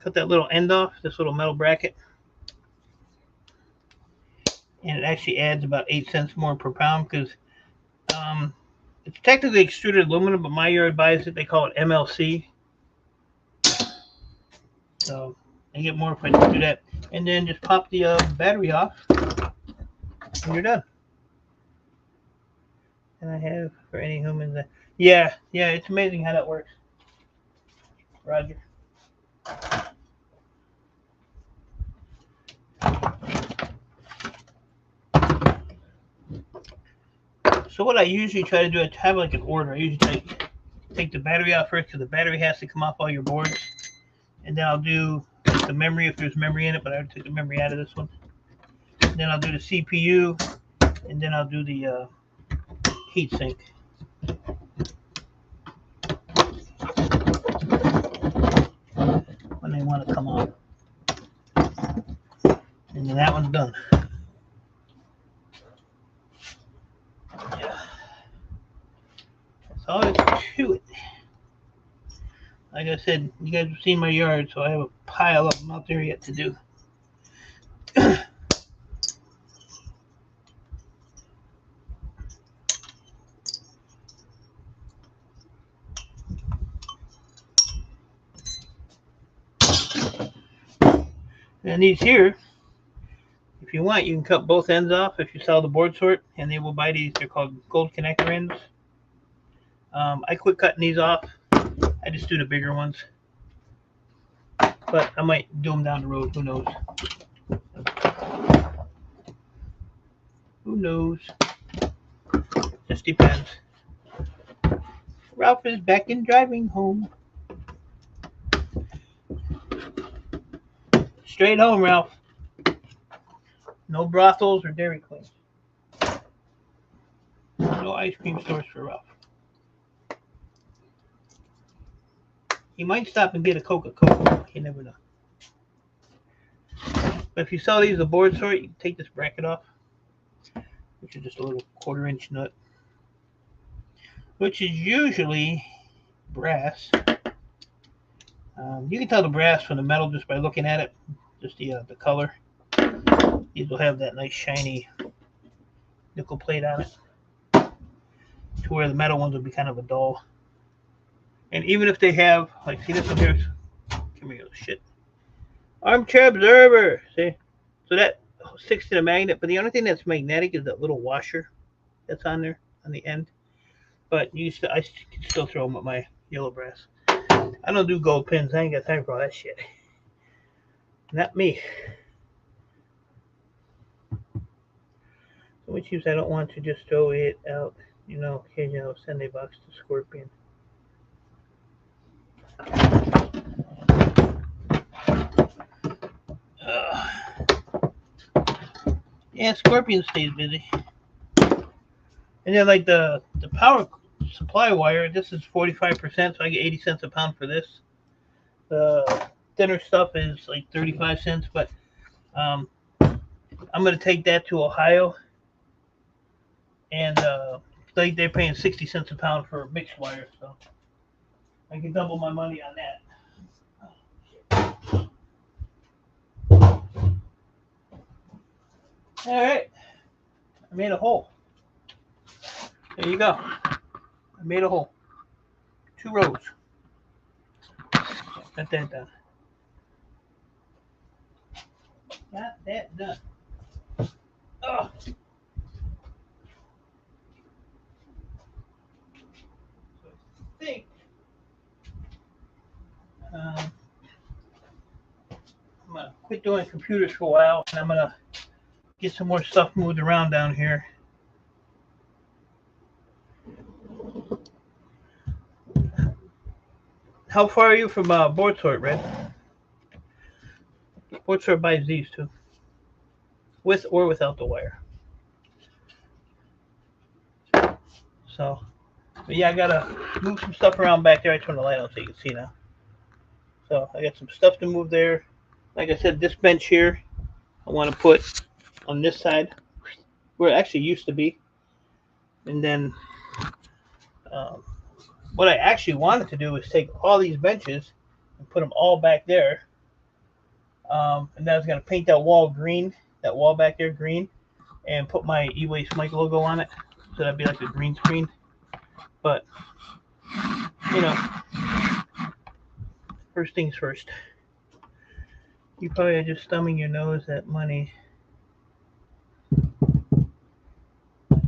cut that little end off, this little metal bracket, and it actually adds about 8 cents more per pound because it's technically extruded aluminum, but my yard buys it. They call it MLC. So I get more if I do that. And then just pop the battery off, and you're done. And I have for any humans that, yeah, it's amazing how that works. Roger. So what I usually try to do, I have like an order. I usually take the battery out first because the battery has to come off all your boards, and then I'll do the memory if there's memory in it. But I would take the memory out of this one. then I'll do the CPU, and then I'll do the heatsink. When they want to come on. And then that one's done. Yeah. That's all there is to it. Like I said, you guys have seen my yard, so I have a pile of them out there yet to do. And these here, if you want, you can cut both ends off if you sell the board sort, and they will buy these. They're called gold connector ends. I quit cutting these off. I just do the bigger ones. But I might do them down the road. Who knows? Who knows? Just depends. Ralph is back in driving home. Straight home, Ralph. No brothels or Dairy Queen. No ice cream stores for Ralph. He might stop and get a Coca-Cola. You never know. But if you sell these as a board sort, you can take this bracket off, which is just a little 1/4-inch nut, which is usually brass. You can tell the brass from the metal just by looking at it, just the color. These will have that nice shiny nickel plate on it, to where the metal ones will be kind of a dull. And even if they have, like, see this one here? Come here, little shit. Armchair observer. See? So that sticks to the magnet, but the only thing that's magnetic is that little washer that's on there on the end. But I can still throw them with my yellow brass. I don't do gold pins. I ain't got time for all that shit. Not me. So which use I don't want to just throw it out. You know, occasionally I'll send a box to Scorpion. Yeah, Scorpion stays busy. And then like the power supply wire, this is 45%, so I get 80 cents a pound for this. The thinner stuff is like 35 cents, but I'm going to take that to Ohio, and they're paying 60 cents a pound for mixed wire, so I can double my money on that. All right, I made a hole. There you go. I made a hole. 2 rows. Got that done. Got that done. Oh. So I think I'm going to quit doing computers for a while, and I'm going to get some more stuff moved around down here. How far are you from board sort, Red? Board sort buys these too, with or without the wire. So, but yeah, I gotta move some stuff around back there. I turn the light on so you can see now. So I got some stuff to move there. Like I said, this bench here, I want to put on this side where it actually used to be. And then what I actually wanted to do is take all these benches and put them all back there. And then I was going to paint that wall green, that wall back there green, and put my E-Waste Mike logo on it. So that'd be like a green screen. But, you know, first things first. You probably are just thumbing your nose at money.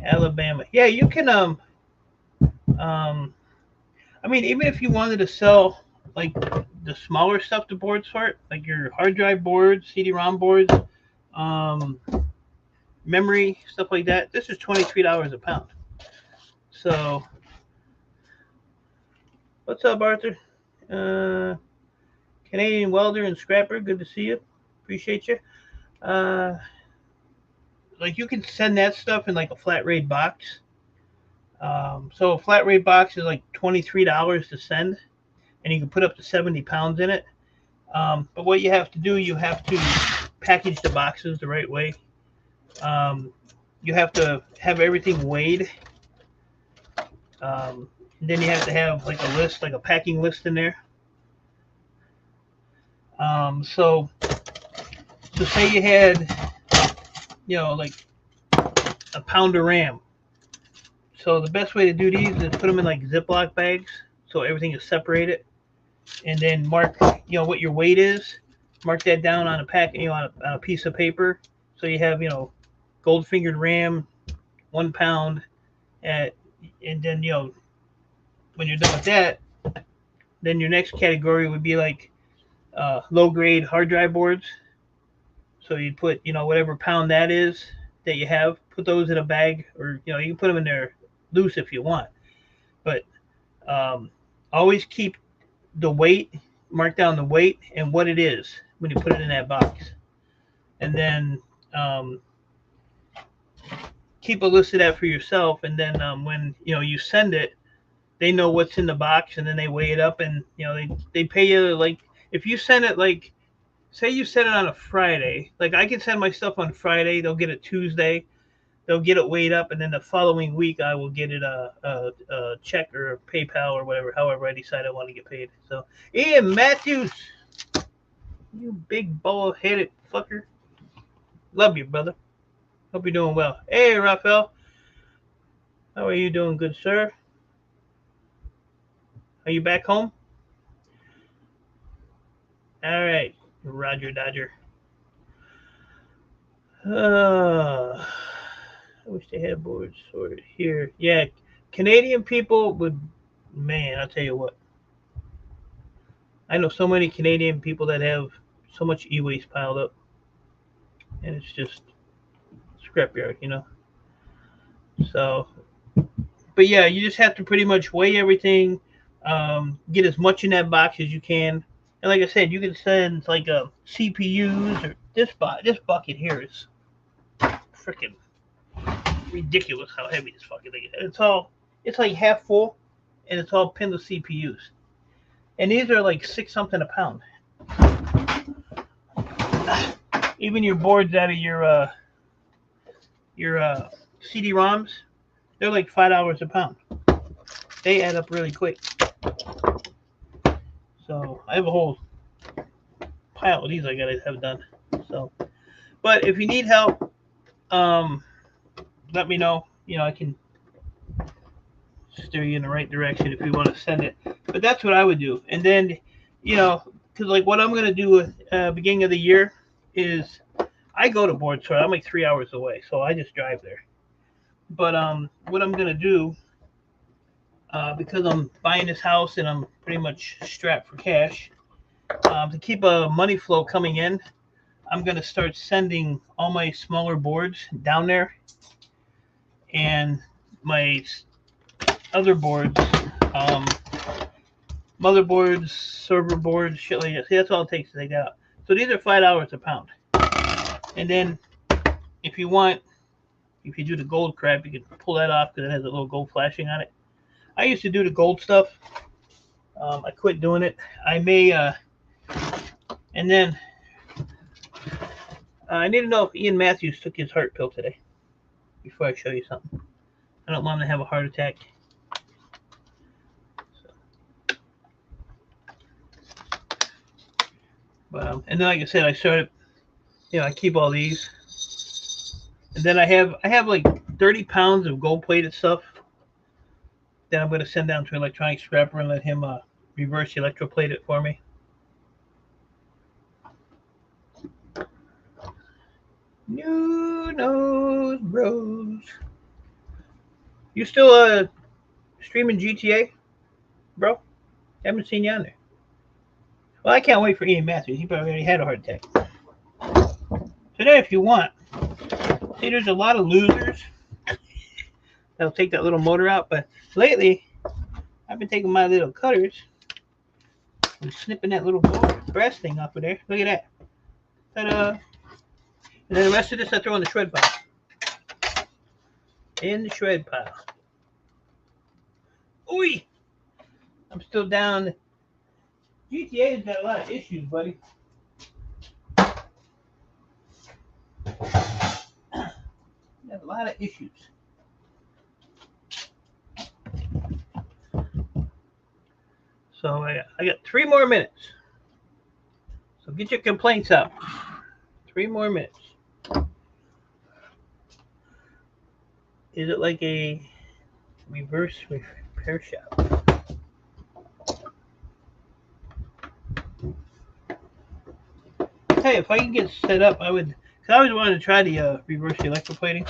Alabama. Yeah, you can, I mean, even if you wanted to sell, like, the smaller stuff to board sort, like your hard drive boards, CD-ROM boards, memory, stuff like that, this is $23 a pound. So, what's up, Arthur? Canadian welder and scrapper, good to see you. Appreciate you. like you can send that stuff in like a flat rate box. So a flat rate box is like $23 to send, and you can put up to 70 pounds in it. But what you have to do, you have to package the boxes the right way. You have to have everything weighed. Then you have to have like a list, like a packing list in there. So say you had, like a pound of RAM. So the best way to do these is put them in like Ziploc bags, so everything is separated, and then mark, what your weight is. Mark that down on a pack, on a piece of paper. So you have, gold fingered RAM, 1 pound, and then when you're done with that, then your next category would be like low grade hard drive boards. So you put, whatever pound that is that you have, put those in a bag, or you can put them in there loose if you want. But always keep the weight, mark down the weight and what it is when you put it in that box. And then keep a list of that for yourself. And then when you send it, they know what's in the box, and then they weigh it up, and they pay you. Like if you send it, like say you send it on a Friday, like I can send my stuff on Friday, they'll get it Tuesday, they'll get it weighed up, and then the following week I will get it a check or a PayPal or whatever, however I decide I want to get paid. So Ian Matthews, you big bald-headed fucker, love you, brother. Hope you're doing well. Hey, Raphael, how are you doing, good sir? Are you back home? All right, Roger Dodger. I wish they had boards sorted here. Yeah, Canadian people would, man, I'll tell you what. I know so many Canadian people that have so much e-waste piled up, and it's just scrapyard, So, but yeah, you just have to pretty much weigh everything, get as much in that box as you can. And like I said, you can send like CPUs, or this bucket here is freaking ridiculous how heavy this fucking thing is. It's like half full, and it's all pinned with CPUs. And these are like 6 something a pound. Even your boards out of your CD-ROMs, they're like $5 a pound. They add up really quick. So I have a whole pile of these I gotta have done. So, but if you need help, let me know. I can steer you in the right direction if you want to send it. But that's what I would do. And then, because like what I'm gonna do with beginning of the year is I go to board sort. I'm like 3 hours away, so I just drive there. But what I'm gonna do, because I'm buying this house and I'm pretty much strapped for cash, to keep a money flow coming in, I'm gonna start sending all my smaller boards down there, and my other boards, motherboards, server boards, shit like that. See, that's all it takes to take that out. So these are $5 a pound. And then if you do the gold crap, you can pull that off because it has a little gold flashing on it. I used to do the gold stuff. I quit doing it. I may, and then I need to know if Ian Matthews took his heart pill today before I show you something. I don't want him to have a heart attack. So. But, and then like I said, I started, I keep all these. And then I have like 30 pounds of gold-plated stuff that I'm going to send down to Electronic Scrapper and let him reverse electroplate it for me. New Nose Bros. You still streaming GTA, bro? Haven't seen you on there. Well, I can't wait for Ian Matthews. He probably already had a heart attack. So then if you want, see, there's a lot of losers that'll take that little motor out, but lately I've been taking my little cutters and snipping that little brass thing off of there. Look at that. Ta-da! And then the rest of this I throw in the shred pile. in the shred pile. Oi! I'm still down. GTA's got a lot of issues, buddy. Got a lot of issues. So I got 3 more minutes. So get your complaints out. 3 more minutes. Is it like a reverse repair shop? Hey, if I can get set up, I would. Cause I always wanted to try the reverse electroplating.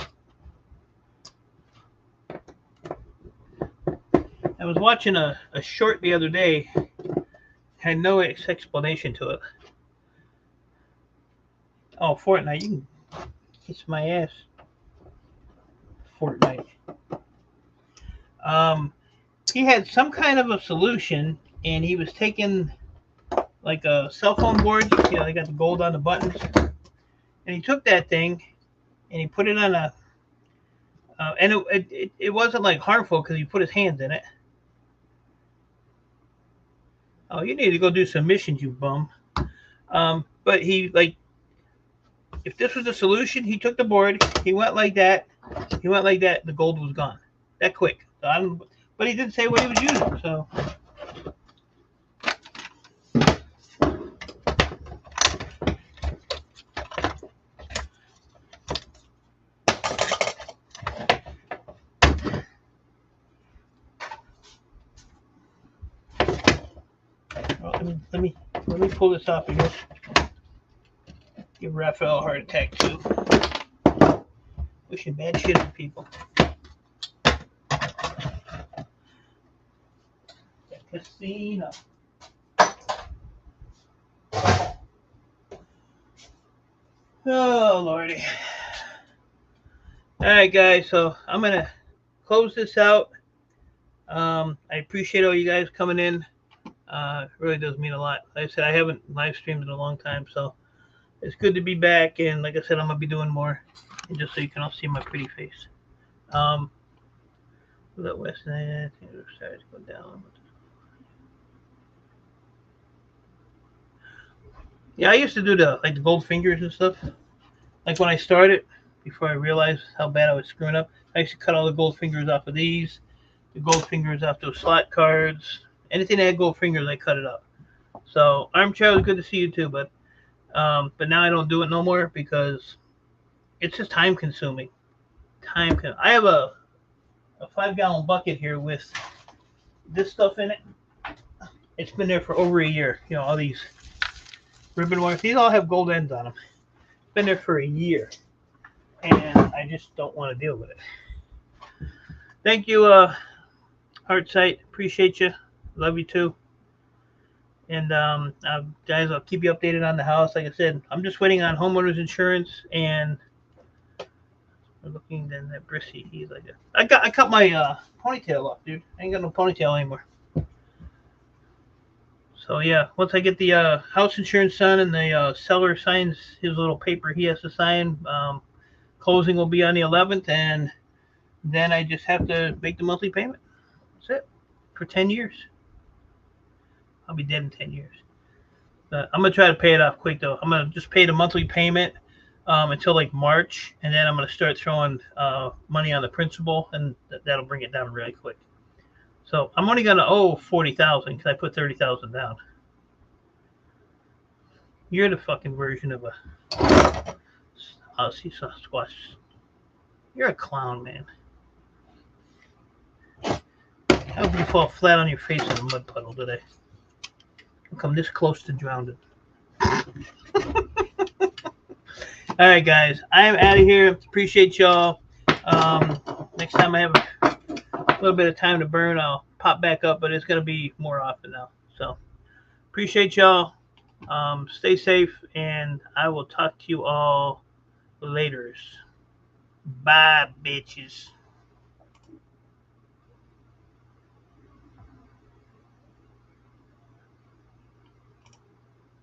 I was watching a short the other day. Had no explanation to it. Oh, Fortnite, you can kiss my ass. Fortnite. He had some kind of a solution, and he was taking like a cell phone board. You know, they got the gold on the buttons, and he took that thing and he put it on a. And it wasn't like harmful because he put his hands in it. Oh, you need to go do some missions, you bum. But he like, if this was the solution, he took the board, he went like that, the gold was gone, that quick. So but he didn't say what he was using, so. Well, let me pull this off again. Give Raphael a heart attack too. Wishing bad shit on people. Casino. Oh lordy. Alright guys, so I'm gonna close this out. I appreciate all you guys coming in. It really does mean a lot. Like I said, I haven't live streamed in a long time, so it's good to be back. And like I said, I'm gonna be doing more, and just so you can all see my pretty face. That west end, started to go down. Yeah, I used to do the gold fingers and stuff. Like when I started, before I realized how bad I was screwing up, I used to cut all the gold fingers off of these, the gold fingers off those slot cards. Anything that had gold fingers, I cut it up. So Armchair, was good to see you too, but now I don't do it no more because it's just time consuming. I have a 5-gallon bucket here with this stuff in it. It's been there for over a year. You know, all these ribbon wires. These all have gold ends on them. It's been there for a year, and I just don't want to deal with it. Thank you, Heartsight. Appreciate you. Love you too. And guys, I'll keep you updated on the house. Like I said, I'm just waiting on homeowners insurance, and we're looking then at Brissy. He's like, I cut my ponytail off, dude. I ain't got no ponytail anymore. So yeah, once I get the house insurance done and the seller signs his little paper he has to sign, closing will be on the 11th, and then I just have to make the monthly payment. That's it for 10 years. I'll be dead in 10 years. I'm going to try to pay it off quick, though. I'm going to just pay the monthly payment until like March, and then I'm going to start throwing money on the principal, and that'll bring it down really quick. So I'm only going to owe $40,000 because I put $30,000 down. You're the fucking version of a seesaw squash. You're a clown, man. I hope you fall flat on your face in a mud puddle today. I'll come this close to drowning. All right, guys. I am out of here. Appreciate y'all. Next time I have a little bit of time to burn, I'll pop back up, but it's going to be more often now. So appreciate y'all. Stay safe, and I will talk to you all later. Bye, bitches.